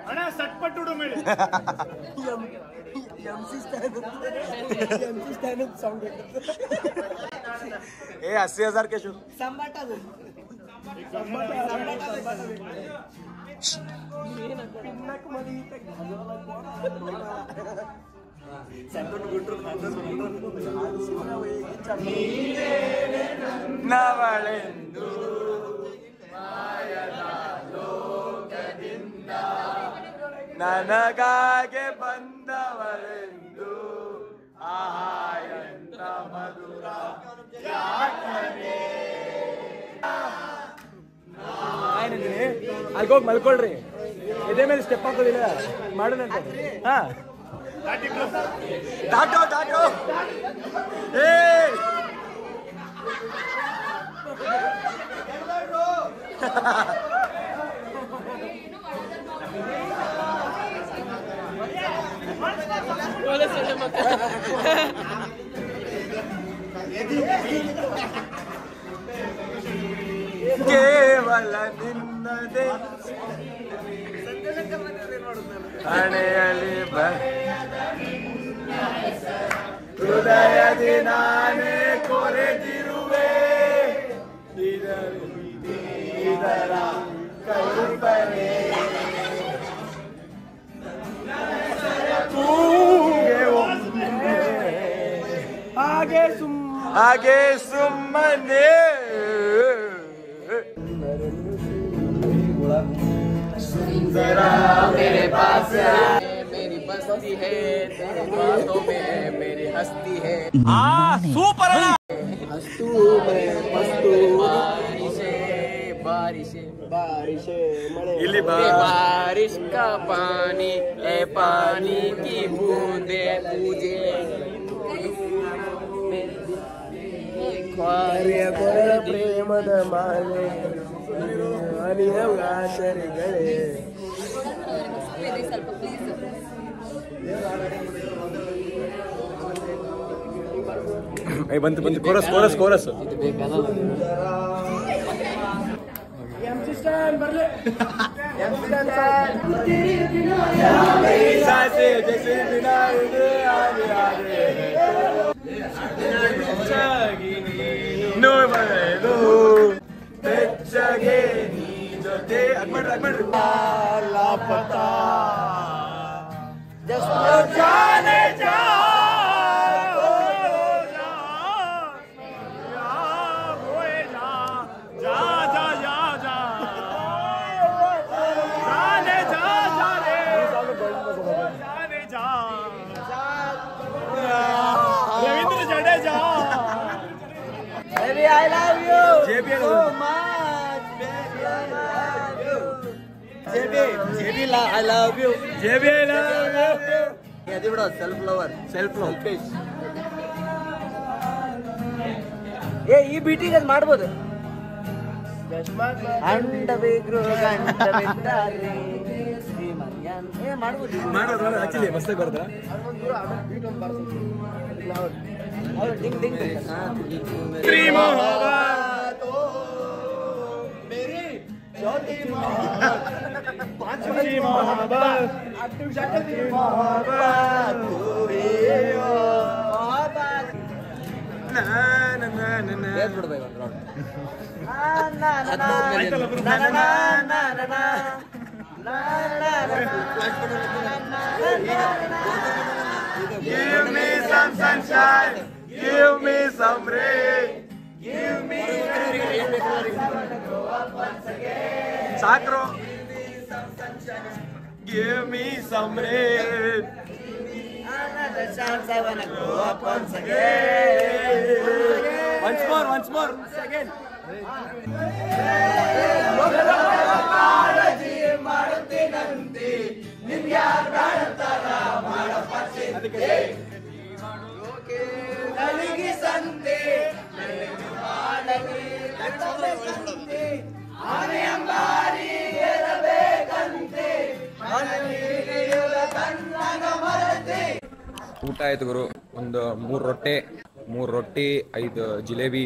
ಅಣ್ಣ ಸಟ್ಪಟ್ಟು ಮೇಳಿ ए 80,000 के शो ನವಳೆಂದು ನನಗಾಗೆ ಬಂದವಳೆಂದು ಆಹಾಯಂತ ಮಧುರ ಅಲ್ಗೋಗಿ ಮಲ್ಕೊಳ್ರಿ, ಇದೇ ಮೇಲೆ ಸ್ಟೆಪ್ ಹಾಕೋದಿಲ್ಲ ಮಾಡೋದಂತೆ. ಹಾ ಟಾಟೋ ಟಾಟೋ ಏ ಕೇವಲ ನಿನ್ನದೇ ಹಣೆಯಲ್ಲಿ ಹೃದಯದಿ ನಾನೇ ಕೊರೆದಿರುವೆ ಇದರ ಕಲ್ಪನೆ ಹಾಗೆ ಸುಮ್ಮನೆ जरा मेरे पास मेरी बस्ती है, तेरे बातों में मेरी हस्ती है. ಸೂಪರ್ हस्तू में मस्तू बारिशे ಇಲ್ಲಿ बारिश का पानी ए पानी की बूंदे पूजे ಪ್ರೇಮದ ಮಾಲೆ ಅನಿಹವಾಸರಿಗಳೇ. ಬಂತು ಬಂತು ಕೋರಸ್ ಕೋರಸ್ ಕೋರಸ್ ಬೆಚ್ಚಗೆ ನೀ ಜೊತೆ ಅಗ್ಮಾಡ್ರಿ ಲಾಪತಾ ಜಾನೆ ಜಾ Ravindra Jadeja Baby, I love you JB, so much. Baby, I love you. JB, I love you. JB, I love you. ಅದು ಬಿಡು, ಸೆಲ್ಫ್ ಲವರ್, ಸೆಲ್ಫ್ ಲವ್. ಏ ಈ ಬೀಟಿಂಗ್ ಅದು ಮಾಡ್ಬೋದು. ಅಂಡ ಬೇಗ್ರು ಗಂಡ ಬಿದ್ದಾರೆ ಶ್ರೀಮನ್ಯನ್ ಏ ಮಾಡ್ಬೋದು. ಮಾಡೋದು ಆಕ್ಚುಲಿ ಮಸ್ತಾಗಿ ಬರ್ತಾ ding ding Give me some sunshine, give me some rain, give me Sakro, give me some rain. Another chance I wanna go up once again. Once more, once more. Again. ಅದಕ್ಕೆ ಊಟ ಆಯ್ತು ಗುರು. ಒಂದು 3 ರೊಟ್ಟಿ 5 ಜಿಲೇಬಿ,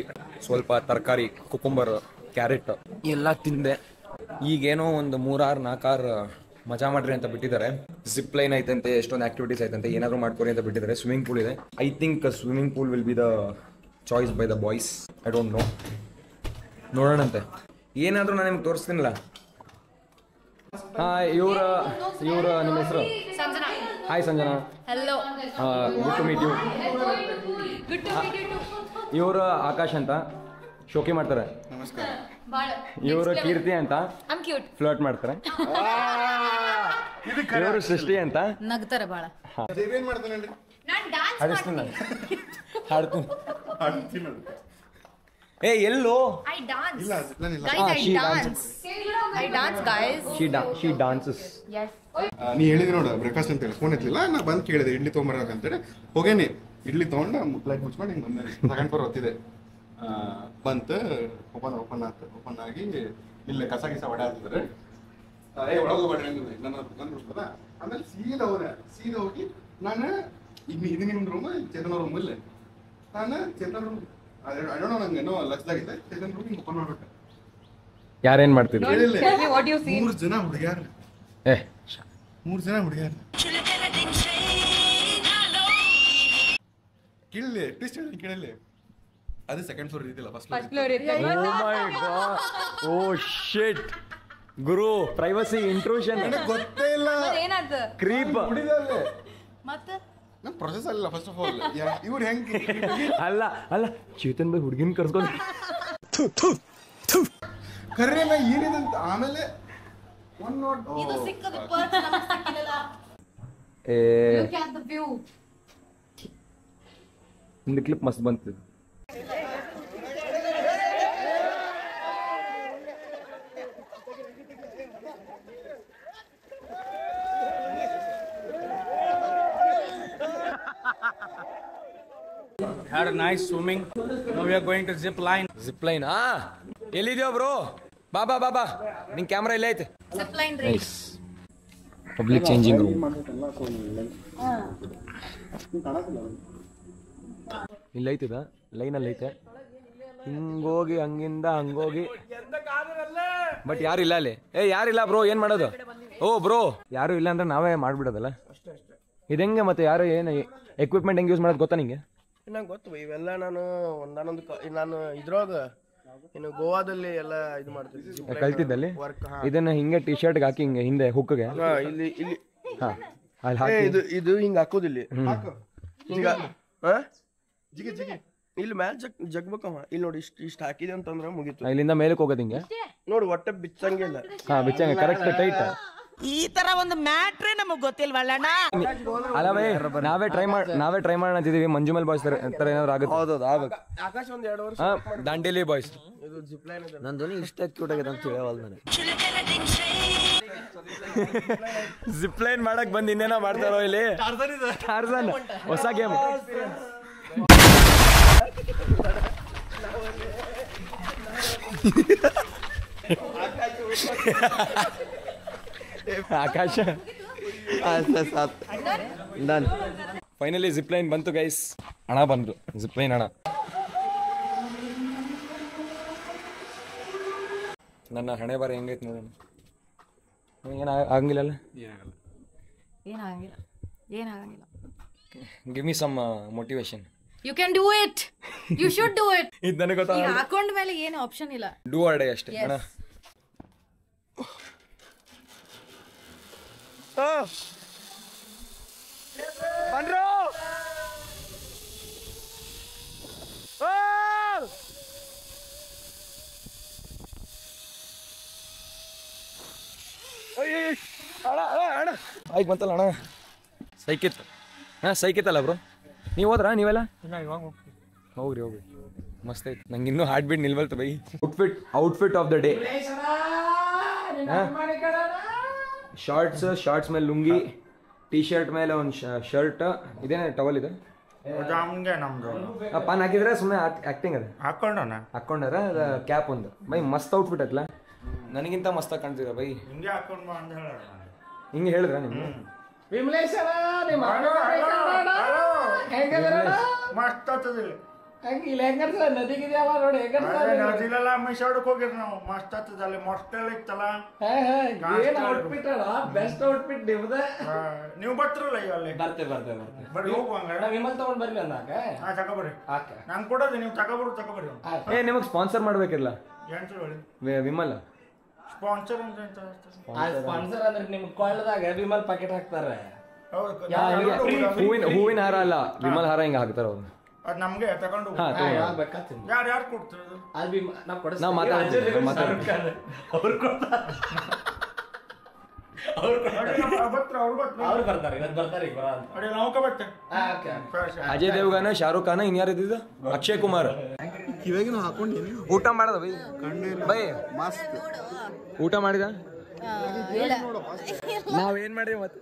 ಸ್ವಲ್ಪ ತರಕಾರಿ, cucumber, carrot ಎಲ್ಲ ತಿಂದೆ. ಈಗೇನೋ ಒಂದು 3-4 ಮಜಾ ಮಾಡ್ರಿ ಅಂತ ಬಿಟ್ಟಿದ್ದಾರೆ. ಜಿಪ್ ಲೈನ್ ಐತಂತೆ, ಎಷ್ಟೊಂದು ಆಕ್ಟಿವಿಟೀಸ್ ಐತಂತೆ, ಏನಾದ್ರು ಮಾಡ್ಕೊರಿ ಅಂತ ಬಿಟ್ಟಿದ್ದಾರೆ. ಸ್ವಿಮ್ಮಿಂಗ್ ಪೂಲ್ ಇದೆ. I think swimming pool will be the choice by the boys. I don't know, ನೋಡೋಣಂತೆ. ಏನಾದರೂ ನಾನು ನಿಮ್ಗೆ ತೋರಿಸ್ತೀನಲ್ಲ. ಇವ್ರ ನಿಮ್ಮ ಹೆಸರು? Hi Sanjana. Hello. Good to meet you. ಇವರು ಆಕಾಶ್ ಅಂತ ಶೋಕಿ ಮಾಡ್ತಾರೆ. ನಮಸ್ಕಾರ. ಇವರು ಕೀರ್ತಿ ಅಂತ ಫ್ಲರ್ಟ್ ಮಾಡ್ತಾರೆ. ಇವರು ಸೃಷ್ಟಿ ಅಂತ ನಗ್ತಾರೆ ಬಾಳ. ಏನ್ ಮಾಡ್ತಾನೆ ಹಾಡಿಸ್ತೀನಿ, ಹಾಡ್ತೀನಿ. ಏ ಎಲ್ಲೋ ಶಿ ಡಾನ್ಸಸ್. ನೀ ಹೇಳಿದ್ರಿ ನೋಡ ಬ್ರೇಕ್ಫಾಸ್ಟ್ ಅಂತ ಹೇಳಿ ಫೋನ್ ಎತ್ತಲಿಲ್ಲ. ನಾ ಬಂದು ಕೇಳಿದೆ ಇಡ್ಲಿ ತೊಗೊಂಬರಕ ಅಂತೇಳಿ ಹೋಗೇನಿ. ಇಡ್ಲಿ ತೊಗೊಂಡು ಪ್ಲೇಟ್ ಮುಚ್ಕೊಂಡು ಹಿಂಗೆ ಬಂದೆ. ಸೆಕೆಂಡ್ ಫ್ಲೋರ್ ಹೊತ್ತಿದೆ. ಬಂತು, ಓಪನ್ ಆಗಿ ಇಲ್ಲಿ ಕಸ ಹೊಡೆ ಒಳಗೆ ಬಂದ್ಬಿಡ್ತದ. ಆಮೇಲೆ ಸೀದಾ ಹೋಗಿ ನಾನು ಇದು ನಿಮ್ಮ ರೂಮ್, ಚೇತನ ರೂಮ್ ಇಲ್ಲ. ನಾನು ಚೇತನ ರೂಮ್ ಅಡೋಣ ನಂಗೆ ಏನೋ ಲಕ್ಷದಾಗಿದೆ. ಚೇತನ ರೂಮ್ ಹಿಂಗೆ ಓಪನ್ ಮಾಡ್ಬಿಟ್ಟೆ. ಯಾರೇನ್ ಮಾಡ್ತಿದ್ರು? 3 ಜನ ಹುಡುಗ್ಯಾರ. 3 ಜನ ಹುಡುಗ್ಯಾರ. ಕೇಳಲಿ ಅಟ್ಲೀಸ್ಟ್ ಕೇಳಲಿ. ಅದು ಸೆಕೆಂಡ್ ಫ್ಲೋರ್ ಇದ್ದಿಲ್ಲ, ಫಸ್ಟ್ ಫ್ಲೋರ್. ಓ ಶಿಟ್ ಗುರು, ಪ್ರೈವಸಿ ಇಂಟ್ರೂಷನ್ ಗೊತ್ತೇ ಇಲ್ಲ. ಕ್ರೀಪ್ ಮತ್ತೆ ನಮ್ ಪ್ರೊಸೆಸ್ ಅಲ್ಲ. ಫಸ್ಟ್ ಆಫ್ ಆಲ್ ಇವ್ರು ಹೆಂಗ್ ಅಲ್ಲ ಚೇತನ್ ಬೈ ಹುಡುಗಿನ ಕರ್ಸ್ಕೊಂಡು ಕರ್ರೆ ನಾ ಏನಿದಂತ. ಆಮೇಲೆ ಒಂದು ಕ್ಲಿಪ್ ಮಸ್ತ್ ಬಂತು. Had a nice swimming. Now we are going to zip line. Zip line. ಎಲ್ಲಿದ್ಯೋ ಬ್ರೋ? ಬಾಬಾ ನಿನ್ ಕ್ಯಾಮ್ರಾ ಇಲ್ಲೇ ಐತೆ. ಜಿಪ್ ಲೈನ್ ರೀ. ನೈಸ್. ಪಬ್ಲಿಕ್ ಚೇಂಜಿಂಗ್ ರೂಮ್ ಇಲ್ಲೈತದ, ಲೈನಲ್ಲಿ ಐತೆ. ಹಿಂಗೋಗಿ ಹಂಗಿಂದ ಹಂಗೋಗಿ, ಬಟ್ ಯಾರಿಲ್ಲ ಅಲ್ಲಿ. ಯಾರಿಲ್ಲ ಬ್ರೋ, ಏನ್ ಮಾಡೋದು? ಓ ಬ್ರೋ, ಯಾರು ಇಲ್ಲ ಅಂದ್ರೆ ನಾವೇ ಮಾಡ್ಬಿಡೋದಲ್ಲ. ಇದಂಗೆ ಮತ್ತೆ ಯಾರು ಏನು ಎಕ್ವಿಪ್ಮೆಂಟ್ ಹೆಂಗೆ ಯೂಸ್ ಮಾಡೋದು ಗೊತ್ತಾ ನಿಂಗೆ? ನಂಗೆ ಗೊತ್ತು ಇವೆಲ್ಲ. ನಾನು ಇದ್ರೊಳಗ ಇನ್ನು ಗೋವಾದಲ್ಲಿ ಎಲ್ಲ ಇದು ಮಾಡ್ತಿದ್ದೆ, ಕಲ್ತಿದ್ದಲ್ಲಿ. ಇದನ್ನ ಹಿಂಗೆ ಟಿ ಶರ್ಟ್ಗೆ ಹಾಕಿ ಹಿಂಗೆ ಹಿಂದೆ ಹುಕ್ಗೆ ಇಲ್ಲಿ ಅಲ್ಲಿ ಹಾಕಿ ಇದು ಹಿಂಗ ಹಾಕೋದಿಲ್ಲ. ಹಿಂಗ ಇಲ್ಲಿ ಮ್ಯಾಲ್ ಜಗ್ಬೇಕಮ್ಮ. ಇಲ್ಲಿ ನೋಡಿ ಇಷ್ಟ ಹಾಕಿದೆ ಅಂತಂದ್ರೆ ಮುಗೀತು. ಇಲ್ಲಿಂದ ಮೇಲಕ್ಕೆ ಹೋಗೋದು ಹಿಂಗೆ ನೋಡಿ, ಒಟ್ಟೆ ಬಿಚ್ಚಂಗಿಲ್ಲ. ಬಿಚ್ಚಂಗೆ ಕರೆಕ್ಟ್ ಟೈಟ್. ಈ ತರ ಒಂದು ಮ್ಯಾಟ್ರೇ ನಮಗ್ ಗೊತ್ತಿಲ್ವಲ್ಲಣ್ಣ. ಅಲ್ಲವೇ ನಾವೇ ಟ್ರೈ ಮಾಡೋಣ ಅಂತಿದೀವಿ. ಮಂಜುಮಲ್ ಬಾಯ್ಸ್ ತರ ಏನಾದ್ರು ಆಗುತ್ತೆ. ಹೌದೌದು ಆಗ್ಬೇಕು. ಆಕಾಶ್ ಒಂದ್ 2 ವರ್ಷ ದಾಂಡೇಲಿ ಬಾಯ್ಸ್. ಇದು ಜಿಪ್ ಲೈನ್ ಇದೆ. ನನ್ನ ಧ್ವನಿ ಇಷ್ಟ ಕ್ಯೂಟ್ ಆಗಿದೆ ಅಂತ ಹೇಳವಲ್ಲ ನನಗೆ. ಜಿಪ್ ಲೈನ್ ಮಾಡಕ್ ಬಂದು ಇನ್ನೇನೋ ಮಾಡ್ತಾರೋ ಇಲ್ಲಿ. ಟಾರ್ಜನ್ ಹೊಸ ಗೇಮ್. ಆಕಾಶ ಫೈನಲಿ ಜಿಪ್ ಲೈನ್ ಬಂತು ಗೈಸ್. ಹಣ ಬಂದ್ರು, ಜಿಪ್ ಲೈನ್ ಹಣ. ನನ್ನ ಹಣೆ ಬರ ಹೆಂಗೈತೆ ನೋಡೋಣ. ಏನು ಆಗಂಗಿಲ್ಲಲ್ಲ? ಏನಾಗಂಗಿಲ್ಲ. Give me some motivation. You can do it. You should do it. ಇದು ನನಗೆ ಗೊತ್ತಾ. ಹಾಕೊಂಡ ಮೇಲೆ ಏನು ಆಪ್ಷನ್ ಇಲ್ಲ. ಡೂ ಆರ್ ಡೈ ಅಷ್ಟೇ. ಅಣ್ಣ ಬಂದ್ರು. ಆಯ್ತು ಬಂತಲ್ಲ ಅಣ್ಣ. ಸೈಕಿತ್ ಸೈಕಿತ್ತಲ್ಲ ಬ್ರೋ. ನೀವು ಹೋದ್ರಾ ನೀವೆಲ್ಲ? ಹೋಗ್ರಿ ಮಸ್ತ್ ಐತಿ. ನಂಗೆ ಇನ್ನೂ ಹಾರ್ಟ್ ಬೀಟ್ ನಿಲ್ವಲ್ತು ಬೈ. Outfit of the day. Shorts ಮೇಲೆ ಲುಂಗಿ, ಟಿ ಶರ್ಟ್ ಮೇಲೆ ಒಂದು ಶರ್ಟ್. ಇದೇನೇ ಟವಲ್ ಇದೆ. ಪಾನ್ ಹಾಕಿದ್ರೆ ಸುಮ್ಮನೆ ಆಕ್ಟಿಂಗ್ ಅದ. ಹಾಕೊಂಡಾರ ಕ್ಯಾಪ್ ಒಂದು. ಬೈ ಮಸ್ತ್ ಔಟ್ಫಿಟ್ ಐತಲ್ಲ. ನನಗಿಂತ ಮಸ್ತ್ ಕಾಣ್ತಿದ ಬೈ. ಹಿಂಗೆ ಹೇಳಿದ್ರ ನಿಮ್ಗೆ? ಮಸ್ತ್ ಆಗ್ತದಿಲ್ಲ ಇಲ್ಲಿ ಹೆಂಗರ್ಸ ನದಿಗಿದೆಯಲ್ಲ ನೋಡಿ ನದಿಲೆಲ್ಲ ಮಿಸಾಡಕ್ ಹೋಗಿರ್ ನಾವು ಮಸ್ತ್ ಆಗ್ತದ ಅಲ್ಲಿ ಮೊಟ್ಟೆಲ್ಲ ಇತ್ತಲ್ಲ ಏನ್ ಔಟ್ಫಿಟ್ ಅಲ್ಲ ಬೆಸ್ಟ್ ಔಟ್ಫಿಟ್ ನಿಮ್ದ ನೀವು ಬರ್ತಿರಲ್ಲ ಈಗ ಅಲ್ಲಿ ಬರ್ತೇವೆ ಬರ್ರಿ ಹೋಗುವಂಗ ವಿಮಲ್ ತಗೊಂಡ್ ಬರ್ಲಿ ಅಂದಾಕ ತಗೋಬರ್ರಿ ನಂಗೆ ಕೊಡೋದು ನೀವು ತಗೋಬರ್ರಿ ಏ ನಿಮಗ್ ಸ್ಪಾನ್ಸರ್ ಮಾಡ್ಬೇಕಿಲ್ಲ ಏನ್ ವಿಮಲ್ ಸ್ಪಾನ್ಸರ್ ಅಂತ ಸ್ಪಾನ್ಸರ್ ಅಂದ್ರೆ ನಿಮ್ಗೆ ಕೊಳ್ಳದಾಗ ವಿಮಲ್ ಪ್ಯಾಕೆಟ್ ಹಾಕ್ತಾರೆ ಹೂವಿನ ಹಾರ ಅಲ್ಲ ವಿಮಲ್ ಹಾರ ಹಿಂಗ ಹಾಕ್ತಾರ ಅವ್ರು ಅದ್ ನಮ್ಗೆ ತಗೊಂಡು ಯಾರು ಕೊಡ್ತಾರೆ ನಾವ್ ಮಾತಾಡ್ತೀವಿ ಅವ್ರು ಬರ್ತಾರೆ ಅಜಯ್ ದೇವ್ಗನ ಶಾರುಖ್ ಖಾನ ಇನ್ಯಾರು ಇದ್ದಿದ್ದು ಅಕ್ಷಯ್ ಕುಮಾರ್ ಇವಾಗಿನ ಹಾಕೊಂಡೇನಿ ಊಟ ಮಾಡದ ಬೈ ಮಸ್ತ್ ಊಟ ಮಾಡಿದ ನಾವೇನ್ ಮಾಡಿದ್ವಿ ಮತ್ತೆ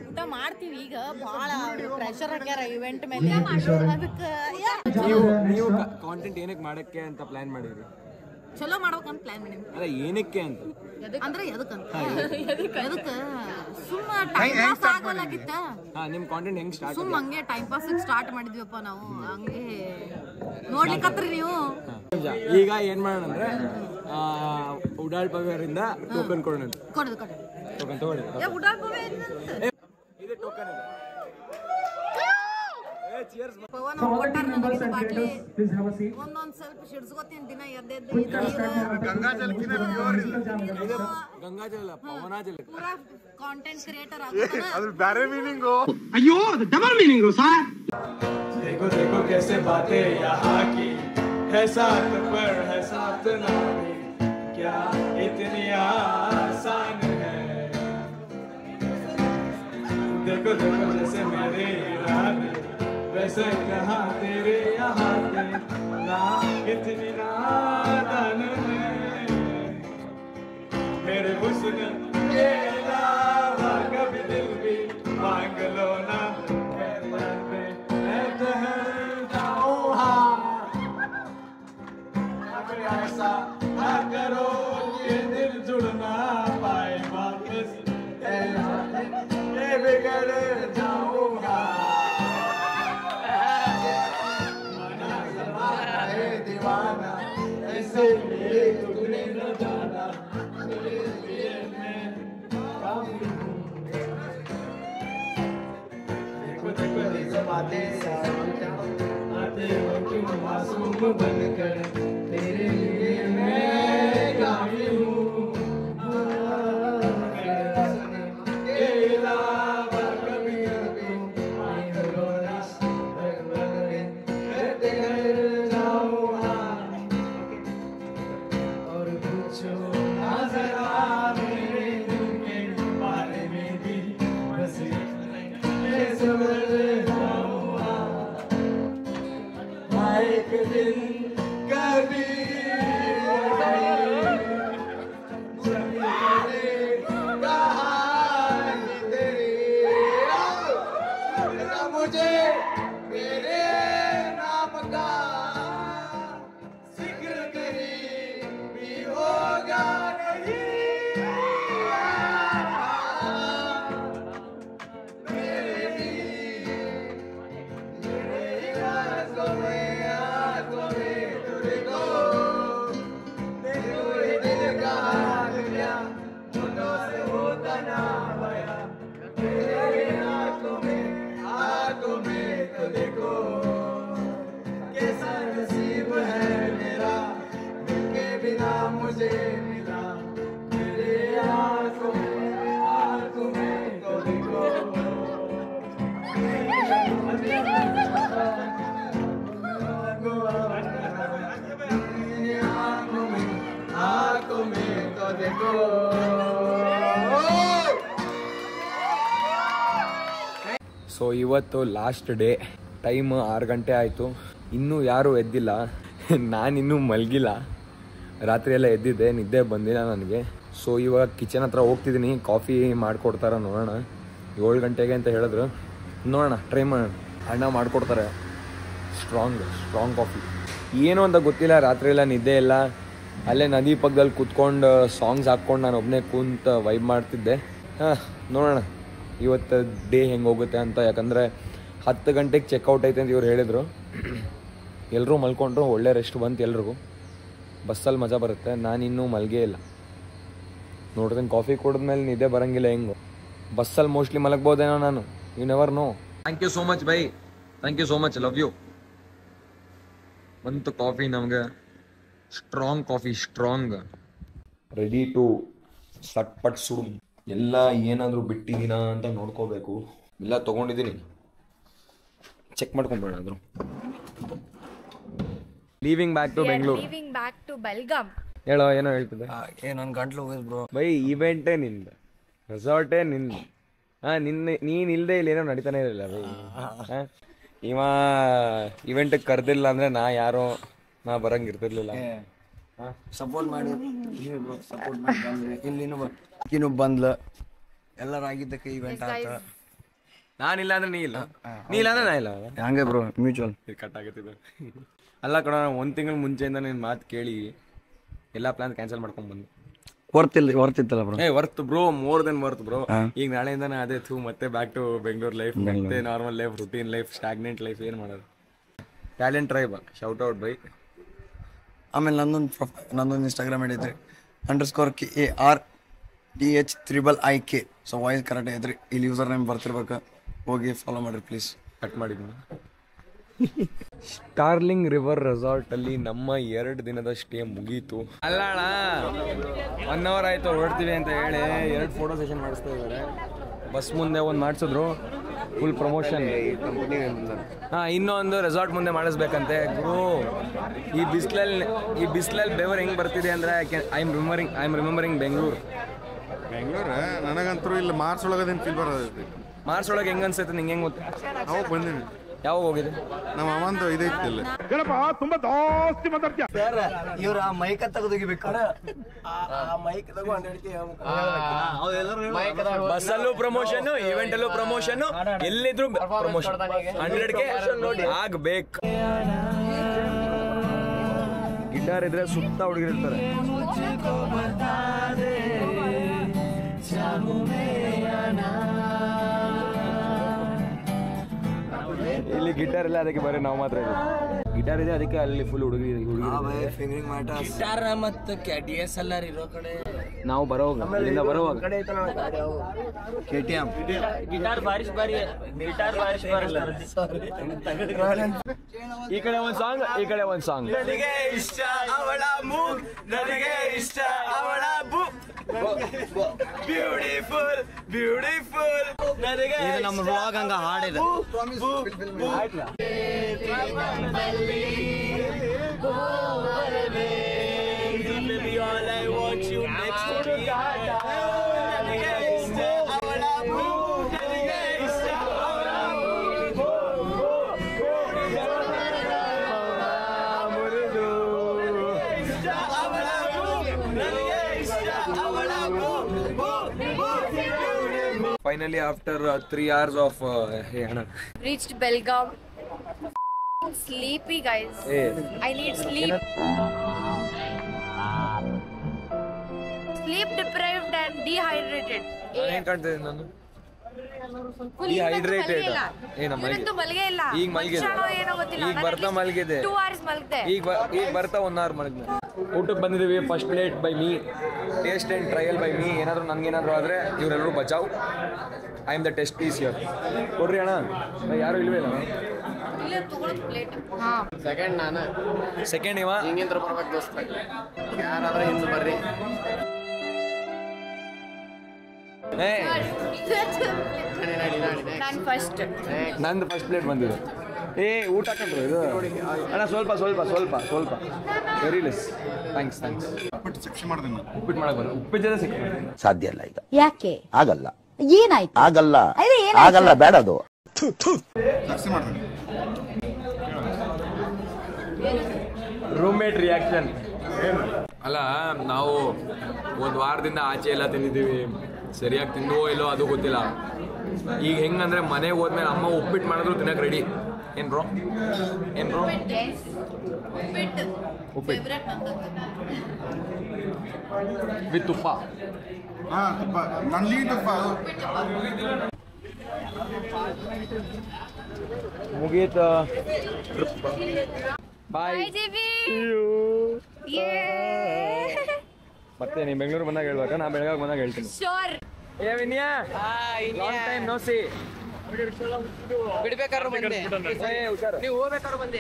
ಊಟ ಮಾಡ್ತೀವಿ ಈಗ ಬಹಳ ಪ್ರೆಷರ್ ಹಾಕ್ಯಾರ ಇವೆಂಟ್ ಮೇಲೆ ಅದಕ್ಕೆ ನೀವು ಕಾಂಟೆಂಟ್ ಏನಕ್ಕೆ ಮಾಡಕ್ಕೆ ಅಂತ ಪ್ಲಾನ್ ಮಾಡಿದ್ರಿ ಚಲೋ ಮಾಡ್ಬೇಕಂತ ಪ್ಲಾನ್ ಮಾಡೀನಿ ಅಲ್ಲ ಏನಕ್ಕೆ ಅಂತ ಅಂದ್ರೆ ಎದಕ್ಕಂತ ಎದಕ್ಕೆ ಸುಮ್ಮ ಟೈಮ್ ಪಾಸ್ ಆಗೋಲಾಗಿತ್ತ ನಿಮ್ ಕಾಂಟೆಂಟ್ ಹೆಂಗ್ ಸ್ಟಾರ್ಟ್ ಸುಮ್ಮ ಹಂಗೆ ಟೈಮ್ ಪಾಸ್ ಸ್ಟಾರ್ಟ್ ಮಾಡಿದ್ವಿಪ್ಪ ನಾವು ಹಂಗೆ ನೋಡ್ಲಿಕ್ಕತ್ರಿ ನೀವು ಈಗ ಏನ್ ಮಾಡೋಣ ಅಂದ್ರೆ ಉಡಾಳ್ ಪವರಿಂದ ಟೋಕನ್ ಕೊಡೋಣ ಕೊಡೋದು ಟೋಕನ್ ತಗೊಳ್ಳಿ ಉಡಾಳ್ ಪವೇ ಇದು ಟೋಕನ್ ಇದೆ ಪವನ್ ಕೊಟ್ಟಾರ ನನಗೆ ಬಾಟ್ಲಿ ಒಂದೊಂದ್ ಸ್ವಲ್ಪ ಸಿಡ್ಸ್ಕೊತೀನಿ ದಿನ ಎದ್ದೆದ್ದು ಗಂಗಾಜಲಕ್ಕಿಂತ ಪ್ಯೂರ್ ಗಂಗಾಜಲ ಪವನಾಜಲ ಪೂರಾ ಕಾಂಟೆಂಟ್ ಕ್ರಿಯೇಟರ್ ಆಗ್ತಾನೆ ಅದ್ರ ಬೇರೆ ಮೀನಿಂಗು ಅಯ್ಯೋ ಅದು ಡಬಲ್ ಮೀನಿಂಗು ಸರ್ देखो देखो कैसे बातें यहाँ की है साथ पर है साथ ना भी क्या इतनी आसान है देखो देखो जैसे मेरे इरादे वैसे कहाँ तेरे यहाँ पे ना इतनी नादान है मेरे हुस्न के अलावा कभी दिल भी मांग लो ना ऐसा ना करो ये दिल जुड़ना पाए वापस ये बिगड़ जाऊंगा मना है दीवाना ऐसे मेरे टुकड़े न जाना मेरे लिए मैं काफी हूँ देखो देखो जैसे बातें आते हो क्यों मासूम बनकर तेरे लिए मैं काफी हूँ के अलावा कभी कभी रोना करते घर जाऊँगा और पूछो ना जरा मेरे दिल के बारे में भी बस ये समझ जाऊँगा एक दिन कभी मुझे मेरे नाम का जिक्र करी भी होगा नहीं मेरे आंखों में तुझे को देखो ये दिल का हाल क्या मुझों से होता ना भया मेरे आंखों में तो देखो कैसा नसीब है मेरा मिलके बिना मुझे मिला मेरे आंखों में तो देखो आंखों में तो देखो ಸೊ ಇವತ್ತು ಲಾಸ್ಟ್ ಡೇ ಟೈಮ್ 6 ಗಂಟೆ ಆಯಿತು ಇನ್ನೂ ಯಾರೂ ಎದ್ದಿಲ್ಲ ನಾನಿನ್ನೂ ಮಲಗಿಲ್ಲ ರಾತ್ರಿ ಎಲ್ಲ ಎದ್ದಿದ್ದೆ ನಿದ್ದೆ ಬಂದಿಲ್ಲ ನನಗೆ ಸೊ ಇವಾಗ ಕಿಚನ್ ಹತ್ರ ಹೋಗ್ತಿದ್ದೀನಿ ಕಾಫಿ ಮಾಡಿಕೊಡ್ತಾರ ನೋಡೋಣ 7 ಗಂಟೆಗೆ ಅಂತ ಹೇಳಿದ್ರು ನೋಡೋಣ ಟ್ರೈ ಮಾಡೋಣ ಅಣ್ಣ ಮಾಡಿಕೊಡ್ತಾರೆ ಸ್ಟ್ರಾಂಗ್ ಕಾಫಿ ಏನು ಅಂತ ಗೊತ್ತಿಲ್ಲ ರಾತ್ರಿ ಎಲ್ಲ ನಿದ್ದೆ ಇಲ್ಲ ಅಲ್ಲೇ ನದಿ ಪಕ್ಕದಲ್ಲಿ ಕೂತ್ಕೊಂಡು ಸಾಂಗ್ಸ್ ಹಾಕ್ಕೊಂಡು ನಾನು ಒಬ್ಬನೇ ಕೂತು ವೈಬ್ ಮಾಡ್ತಿದ್ದೆ ನೋಡೋಣ ಇವತ್ತು ಡೇ ಹೆಂಗೆ ಹೋಗುತ್ತೆ ಅಂತ ಯಾಕಂದರೆ 10 ಗಂಟೆಗೆ ಚೆಕ್ಔಟ್ ಐತೆ ಅಂತ ಇವ್ರು ಹೇಳಿದರು. ಎಲ್ಲರೂ ಮಲ್ಕೊಂಡ್ರು, ಒಳ್ಳೆ ರೆಸ್ಟ್ ಬಂತು ಎಲ್ರಿಗೂ. ಬಸ್ಸಲ್ಲಿ ಮಜಾ ಬರುತ್ತೆ. ನಾನಿನ್ನೂ ಮಲ್ಗೇ ಇಲ್ಲ. ನೋಡ್ತೀನಿ ಕಾಫಿ ಕುಡಿದ್ಮೇಲೆ ನಿದ್ದೆ ಬರೋಂಗಿಲ್ಲ. ಹೆಂಗು ಬಸ್ಸಲ್ಲಿ ಮೋಸ್ಟ್ಲಿ ಮಲಗ್ಬೋದೇನೋ ನಾನು. You never know. Thank you so much bye, thank you so much, love you. ಬಂತು ಕಾಫಿ ನಮಗೆ, strong coffee, strong, ready to ಸಟ್ಪಟ್ ಸುಡು. ಎಲ್ಲ ಏನಾದರೂ ಬಿಟ್ಟಿದ್ದೀನಾ ಅಂತ ನೋಡ್ಕೋಬೇಕು. ಎಲ್ಲ ತೊಗೊಂಡಿದ್ದೀನಿ, ಚೆಕ್ ಮಾಡ್ಕೊಂಬೇಡ. ಆದರೂ leaving back to Bengaluru. Leaving back to Belgaum. ಹೇಳೋ, ಏನೋ ಹೇಳ್ತಿದ್ದೆ. ನನ್ನ ಗಂಟ್ಲು ಹೋಗಿದ್ ಬ್ರೋ. ಬೈ ಇವೆಂಟೇ ನಿಂದು, ರೆಸಾರ್ಟೇ ನಿಂದು. ನೀನು ಇಲ್ಲದೆ ಇಲ್ಲಿ ಏನೋ ನಡೀತಾನೆ ಇರಲಿಲ್ಲ ಬೈ. ಇವ ಇವೆಂಟಿಗೆ ಕರೆದಿಲ್ಲ ಅಂದರೆ ನಾ ಬರಂಗಿರ್ತಿರ್ಲಿಲ್ಲ. ಸಪೋರ್ಟ್ ಮಾಡಿ ಸಪೋರ್ಟ್ ಮಾಡಿ. ಇಲ್ಲಿನೂ ಬಂದ್ಲು, ಎಲ್ಲರೂ ಆಗಿದ್ದಕ್ಕೆ ಇವೆಂಟ್ ಆತ. ನಾನಿಲ್ಲ ಅಂದ್ರೆ ನೀ ಇಲ್ಲ, ನೀ ಇಲ್ಲ ಅಂದ್ರೆ ನಾ ಇಲ್ಲ. ಹಂಗೆ ಬ್ರೋ, ಮ್ಯೂಚುವಲ್ ಕಟ್ ಆಗುತ್ತಿದೆ. ಅಲ್ಲ ಕಣ, 1 ತಿಂಗಳ ಮುಂಚೆಯಿಂದ ನಿನ್ನ ಮಾತು ಕೇಳಿ ಎಲ್ಲ ಪ್ಲಾನ್ ಕ್ಯಾನ್ಸಲ್ ಮಾಡ್ಕೊಂಡ್ಬಂದು. ವರ್ತಿತ್ತಲ್ಲ bro. Worth bro, more than worth bro. ಈಗ ನಾಳೆಯಿಂದಾನೆ ಅದೇ ಮತ್ತೆ ಬ್ಯಾಕ್ ಟು ಬೆಂಗಳೂರು ಲೈಫ್, ಮತ್ತೆ normal life, routine life, stagnant life. ಏನು ಮಾಡೋದು? ಟ್ಯಾಲೆಂಟ್ ಟ್ರೈಬ್, ಶೌಟ್ ಔಟ್ ಬೈ. ಆಮೇಲೆ ನಂದೊಂದು ಇನ್ಸ್ಟಾಗ್ರಾಮ್ ಹಿಡಿದ್ರಿ _KARTH3IK. ಸೊ ವಾಯ್ಸ್ ಕರೆಕ್ಟ್ ಐತ್ರಿ. ಇಲ್ಲಿ ಯೂಸರ್ ನೇಮ್ ಬರ್ತಿರ್ಬೇಕು, ಹೋಗಿ ಫಾಲೋ ಮಾಡಿರಿ ಪ್ಲೀಸ್. ಕಟ್ ಮಾಡಿದ್ವಿ. ಸ್ಟಾರ್ಲಿಂಗ್ ರಿವರ್ ರೆಸಾರ್ಟ್ ಅಲ್ಲಿ ನಮ್ಮ 2 ದಿನದ ಸ್ಟೇ ಮುಗೀತು. ಅಲ್ಲಣ್ಣ 1 ಅವರ್ ಆಯ್ತು ಹೊರಡ್ತೀವಿ ಅಂತ ಹೇಳಿ 2 ಫೋಟೋ ಸೆಷನ್ ಮಾಡಿಸ್ತಾ ಇದ್ದಾರೆ. ಬಸ್ ಮುಂದೆ ಒಂದು ಮಾಡಿಸಿದ್ರು, ಫುಲ್ ಪ್ರಮೋಷನ್. ಇನ್ನೊಂದು ರೆಸಾರ್ಟ್ ಮುಂದೆ ಮಾಡಿಸ್ಬೇಕಂತೆ. ಗುರು, ಈ ಬಿಸಿಲಲ್ಲಿ ಬೆವರು ಹೆಂಗೆ ಬರ್ತಿದೆ ಅಂದರೆ ಐ ಆಮ್ ರಿಮೆಂಬರಿಂಗ್ ಬೆಂಗಳೂರು. ನನಗಂತೂ ಇಲ್ಲಿ ಮಾರ್ಚ್ ಒಳಗದೇನು ಫೀಲ್ ಬರೋದೈತಿ. ಮಾರ್ಚ್ ಒಳಗೆ ಹೆಂಗೆ ಅನ್ಸೈತೆ ನಿಂಗೆ? ಹೆಂಗೆ ಗೊತ್ತು? ಅವಾಗ ಬಂದೀನಿ. ಯಾವಾಗ ಹೋಗಿದೆ? ನಮ್ಮ ಅಮ್ಮಂದು ಇದೈತಿಲ್ಲ. ತುಂಬಾ ಜಾಸ್ತಿ ಮಾತಾಡ್ತೀಯ. ಇವ್ರ ಮೈಕ ತೆಗೆದೋಗಿಬೇಕು. ಬಸ್ಸಲ್ಲೂ ಪ್ರಮೋಷನ್, ಇವೆಂಟ್ ಅಲ್ಲೂ ಪ್ರಮೋಷನ್, ಎಲ್ಲಿದ್ರು ಪ್ರಮೋಷನ್. 100K ಆಗ್ಬೇಕು. ಗಿಟಾರ್ ಇದ್ರೆ ಸುತ್ತ ಹುಡುಗಿರ್ತಾರೆ. ಇಲ್ಲಿ ಗಿಟಾರ್ ಇಲ್ಲ, ಅದಕ್ಕೆ ಬರೀ ನಾವು ಮಾತ್ರ ಇದೆ. ಗಿಟಾರ್ ಇದೆ, ಅದಕ್ಕೆ ಅಲ್ಲಿ ಫುಲ್ ಹುಡುಗಿ ಗಿಟಾರ್ ಮತ್ತು DSLR ಇರೋ ಕಡೆ ನಾವು ಬರೋವಾಗ, ಇಲ್ಲಿಂದ ಬರೋವಾಗ KTM ಗಿಟಾರ್ ಬಾರಿಶ್ ಬಾರಿ, ಗಿಟಾರ್ ಬಾರಿಶ್ ಈ ಕಡೆ ಒಂದು ಸಾಂಗ್, ಈ ಕಡೆ ಒಂದು ಸಾಂಗ್. ನನಗೆ ಇಷ್ಟ ಅವಳ ಮೂಗ್, ನನಗೆ ಇಷ್ಟ ಅವಳ ಬುಕ್, ಬ್ಯೂಟಿಫುಲ್ ಬ್ಯೂಟಿಫುಲ್. ನನಗೆ ಇದು ನಮ್ಮ ವ್ಲಾಗ್ ಹಂಗ ಹಾಡಿದೆ. Finally, after 3 hours of Reached Belgaum. Sleepy guys. I need sleep. Sleep deprived and dehydrated. ಏನ್ ಕಾಣ್ತಿದೆ ನಾನು? Dehydrated. ಈಗ ಮಲಗಿದೆ. ಈಗ ಬರ್ತಾ ಮಲಗಿದೆ. 2 hours ಮಲಗಿದೆ. ಈಗ ಬರ್ತಾ 1 hour ಮಲಗಿದೆ. ಊಟಕ್ಕೆ ಬಂದಿದ್ದೀವಿ. First plate by me, taste and trial by me. ಏನಾದರೂ ನನಗೇನಾದರೂ ಆದರೆ ಇವರೆಲ್ಲರೂ ಬಚಾವ್. I am the test piece here. ಕೊಡ್ರಿ ಅಣ್ಣ. ಯಾರು ಇಲ್ವೇ ಇಲ್ಲ. ಸೆಕೆಂಡ್ ನಾನು, ಸೆಕೆಂಡ್ ಇವ. ಹಿಂಗಿಂತ್ರ ಬರ್ಬೇಕು ದೋಸ್ತ, ಯಾರಾದ್ರೂ ಹಿಂದೆ ಬರ್ರಿ. ನಂದು ಫಸ್ಟ್ ಪ್ಲೇಟ್ ಬಂದಿದೆ. ಊಟ ಹಾಕೊಂಡ್ರು ಇದು ಅಣ್ಣ. ಸ್ವಲ್ಪ ಸ್ವಲ್ಪ ಸ್ವಲ್ಪ ಸ್ವಲ್ಪ ವೆರಿ ಲೆಸ್. ಥ್ಯಾಂಕ್ಸ್. ಶಿಕ್ಷೆ ಮಾಡಿದೆ ನಾನು. ಉಪ್ಪಿಟ್ಟು ಮಾಡಕ್ ಬರ. ಉಪ್ಪಿಟ್ಟು ಜೊತೆ ಸಿಕ್ಕ ಸಾಧ್ಯ ಇಲ್ಲ ಈಗ. ಯಾಕೆ ಆಗಲ್ಲ? ಏನಾಯ್ತು? ಆಗಲ್ಲ ಆಗಲ್ಲ, ಬೇಡ ಅದು. Roommate reaction. ಅಲ್ಲ, ನಾವು 1 ವಾರದಿಂದ ಆಚೆ ಎಲ್ಲ ತಿಂದಿದ್ದೀವಿ. ಸರಿಯಾಗಿ ತಿಂದುವೋ ಇಲ್ಲೋ ಅದು ಗೊತ್ತಿಲ್ಲ. ಈಗ ಹೆಂಗಂದ್ರೆ ಮನೆಗೆ ಹೋದ್ಮೇಲೆ ಅಮ್ಮ ಉಪ್ಪಿಟ್ಟು ಮಾಡಿದ್ರು ತಿನ್ನಕ್ಕೆ ರೆಡಿ. ಏನ್ ಬ್ರೋ? ಉಪ್ಪಿಟ್ಟು ವಿತ್ ತುಪ್ಪ. ನನ್ಲಿ ತುಪ್ಪ. ಮುಗೀತು. ಬಾಯ್. ಮತ್ತೆ ನೀನ್ ಬೆಂಗಳೂರು ಬಂದಾಗ ಹೇಳ್ಬೇಕಾ? ನಾ ಬೆಳಗಾವಿ ಬಂದಾಗ ಹೇಳ್ತೀನಿ. ಏ Vinya, long time no C. ಬಿಡ್ಬೇಕಾದ್ರು ಬಂದೆ, ನೀವು ಹೋಗ್ಬೇಕಾದ್ರು ಬಂದೆ.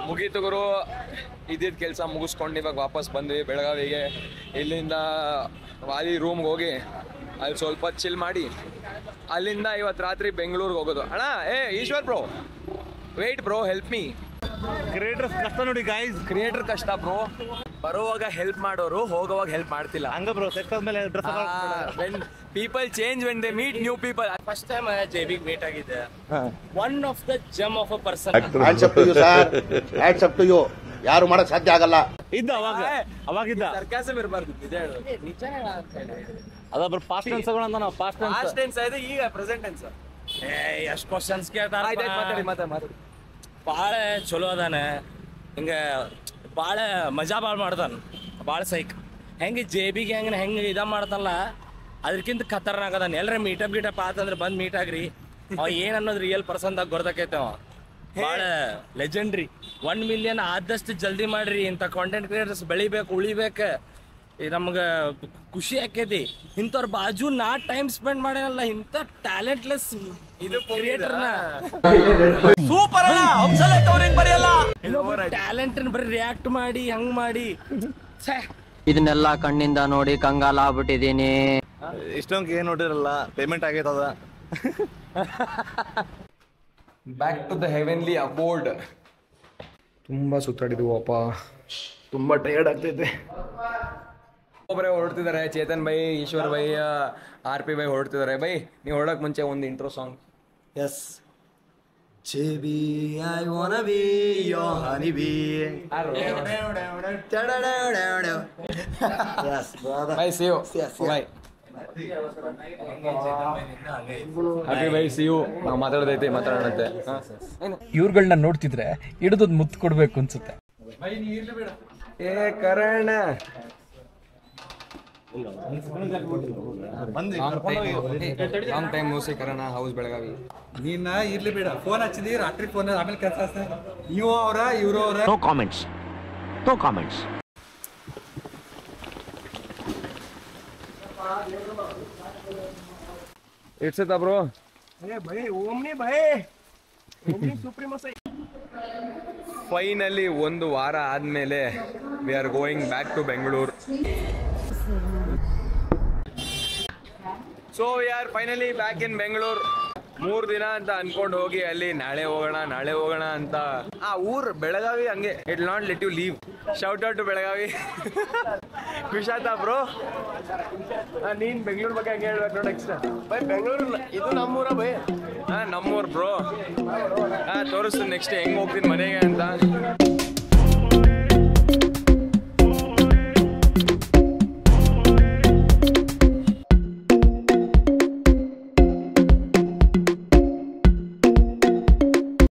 ಮುಗೀತು ಗುರು, ಇದ್ದಿದ್ದ ಕೆಲಸ ಮುಗಿಸ್ಕೊಂಡು ಇವಾಗ ವಾಪಸ್ ಬಂದ್ವಿ ಬೆಳಗಾವಿಗೆ. ಇಲ್ಲಿಂದ ವಾಲಿ ರೂಮ್ಗೆ ಹೋಗಿ ಅಲ್ಲಿ ಸ್ವಲ್ಪ ಚಿಲ್ ಮಾಡಿ ಅಲ್ಲಿಂದ ಇವತ್ತು ರಾತ್ರಿ ಬೆಂಗಳೂರಿಗೆ ಹೋಗೋದು. ಅಣ್ಣ Eshwar bro, wait bro, help me. Creator ಕಷ್ಟ ನೋಡಿ ಗೈಸ್, ಕ್ರಿಯೇಟರ್ ಕಷ್ಟ ಬ್ರೋ. ಬರುವಾಗ ಹೆಲ್ಪ್ ಮಾಡೋರು, ಹೋಗೋವಾಗ ಹೆಲ್ಪ್ ಮಾಡ್ತಿಲ್ಲ. ಹಂಗ ಬ್ರೋ, ಸೆಟ್ ಆದ್ಮೇಲೆ when people change, when they meet new people. First time ಜೆಬಿಗೆ ಮೀಟ್ ಆಗಿದ್ದೆ. One of the gem of a person. Hands up to you sir, hands up to you. ಯಾರು ಮಾಡಕ್ ಸಾಧ್ಯ ಆಗಲ್ಲ. ಇದ್ದ ಅವಾಗಿದ್ದ ಸರ್ಕಾಸಮ್ ಇರಬಾರ್ದು, ನಿಜ ಹೇಳು. ಅದ ಬ್ರೋ, ಪಾಸ್ಟ್ ಟೆನ್ಸ್ ತಗೊಳ್ಳೋಣ ನಾವು. ಪಾಸ್ಟ್ ಟೆನ್ಸ್ ಇದೆ, ಈಗ ಪ್ರೆಸೆಂಟ್ ಟೆನ್ಸ್. ಎಷ್ಟು ಕ್ವಶನ್ಸ್ ಕೇಳ್ತಾರ. ಮಾತಾಡಿ. ಭಾಳ ಚಲೋ ಅದಾನೆ, ಹಿಂಗ ಭಾಳ ಮಜಾ ಭಾಳ ಮಾಡ್ತಾನ, ಭಾಳ ಸೈಕ್. ಹೆಂಗೆ ಜೆಬಿಗೆ ಹೆಂಗೆ ಇದ ಮಾಡ್ತಾನಲ್ಲ, ಅದಕ್ಕಿಂತ ಖತರ್ನಾಕ್ ಅದಾನ. ಎಲ್ಲರ ಮೀಟಪ್ ಗೀಟಪ್ ಆತಂದ್ರೆ ಬಂದು ಮೀಟ್ ಆಗ್ರಿ. ಅವ ಏನ್ ಅನ್ನೋದು ರಿಯಲ್ ಪರ್ಸನ್ದಾಗ ಗೊತ್ತೈತೆ. ಅವ ಭಾಳ ಲೆಜೆಂಡ್ರಿ. 1 ಮಿಲಿಯನ್ ಆದಷ್ಟು ಜಲ್ದಿ ಮಾಡ್ರಿ. ಇಂಥ ಕಾಂಟೆಂಟ್ ಕ್ರಿಯೇಟರ್ಸ್ ಬೆಳಿಬೇಕು, ಉಳಿಬೇಕು. ನಮ್ಗೆ ಖುಷಿ ಆಕೈತಿ. ಇಂಥವ್ರ ಬಾಜು ನಾ ಟೈಮ್ ಸ್ಪೆಂಡ್ ಮಾಡ್ಯಾನಲ್ಲ, ಇಂಥ ಟ್ಯಾಲೆಂಟ್ಲೆಸ್ ಇದು ಕ್ರಿಯೇಟರ್ನ ಸೂಪರ್ ಅಲ್ಲ. ಟ್ಯಾಲೆಂಟ್ ಬರೀ ರಿಯಾಕ್ಟ್ ಮಾಡಿ ಹಂಗ್ ಮಾಡಿ. ಇದನ್ನೆಲ್ಲ ಕಣ್ಣಿಂದ ನೋಡಿ ಕಂಗಾಲ ಆಗ್ಬಿಟ್ಟಿದೀನಿ. ಇಷ್ಟೊಂದು ಏನ್ ನೋಡಿರಲ್ಲ, ಪೇಮೆಂಟ್ ಆಗೈತದ. Back to the heavenly abode. ತುಂಬಾ ಸುತ್ತಾಡಿದ್ವು ಅಪ್ಪ, ತುಂಬಾ ಟಯರ್ಡ್ ಆಗ್ತೈತೆ. ಒಬ್ಬರೇ ಹೊರಡ್ತಿದ್ದಾರೆ, Chetan bye, Eshwar bye, RP bye ಹೊರಡ್ತಿದ್ದಾರೆ. ಬೈ, ನೀವು ಹೊರಡಕ್ ಮುಂಚೆ ಒಂದು intro song. Yes JB, I wanna be your honeybee. Yes, brother. Bye, see you. Yes, bye. Happy bye, see you. ನಾವು ಮಾತಾಡೋದೈತೆ, ಮಾತಾಡೋಣಂತೆ. ಇವ್ರುಗಳನ್ನ ನೋಡ್ತಿದ್ರೆ ಹಿಡಿದು ಮುತ್ತು ಕೊಡ್ಬೇಕು ಅನ್ಸುತ್ತೆ. ಏ ಕರಣ, ಲಾಂಗ್ ಟೈಮ್ ನೋಸಿ ಕರಣ, ಹೌಸ್ ಬೆಳಗಾವಿ. ನೀನ ಇರ್ಲಿ ಬೇಡ, ಫೋನ್ ಹಚ್ಚಿದಿ ರಾತ್ರಿ ಫೋನ್, ಆಮೇಲೆ ಕೆಲಸ. ನೀವು ಅವರ ಇವರು ಅವರ. No comments, no comments. It's it bro. Finally ಒಂದು ವಾರ ಆದ್ಮೇಲೆ we are going back to Bengaluru. So we are finally back in Bengaluru. 3 ದಿನ ಅಂತ ಅನ್ಕೊಂಡು ಹೋಗಿ ಅಲ್ಲಿ ನಾಳೆ ಹೋಗೋಣ ಅಂತ. ಆ ಊರ್ ಬೆಳಗಾವಿ ಹಂಗೆ, it not let you leave. Shout out to Belagavi. ಖುಷಿ ಆಯ್ತಾ ಬ್ರೋ? ನೀನ್ ಬೆಂಗಳೂರು ಬಗ್ಗೆ ಹಂಗೆ ಹೇಳ್ಬೇಕು ನೋಡಿ. ನೆಕ್ಸ್ಟ್ ಬೈ ಬೆಂಗಳೂರು ಇದು ನಮ್ಮೂರ ಬೈ. ನಮ್ಮೂರ್ ಬ್ರೋ. ತೋರಿಸ್ತು ನೆಕ್ಸ್ಟ್ ಹೆಂಗ್ ಹೋಗ್ತೀನಿ ಮನೆಗೆ ಅಂತ.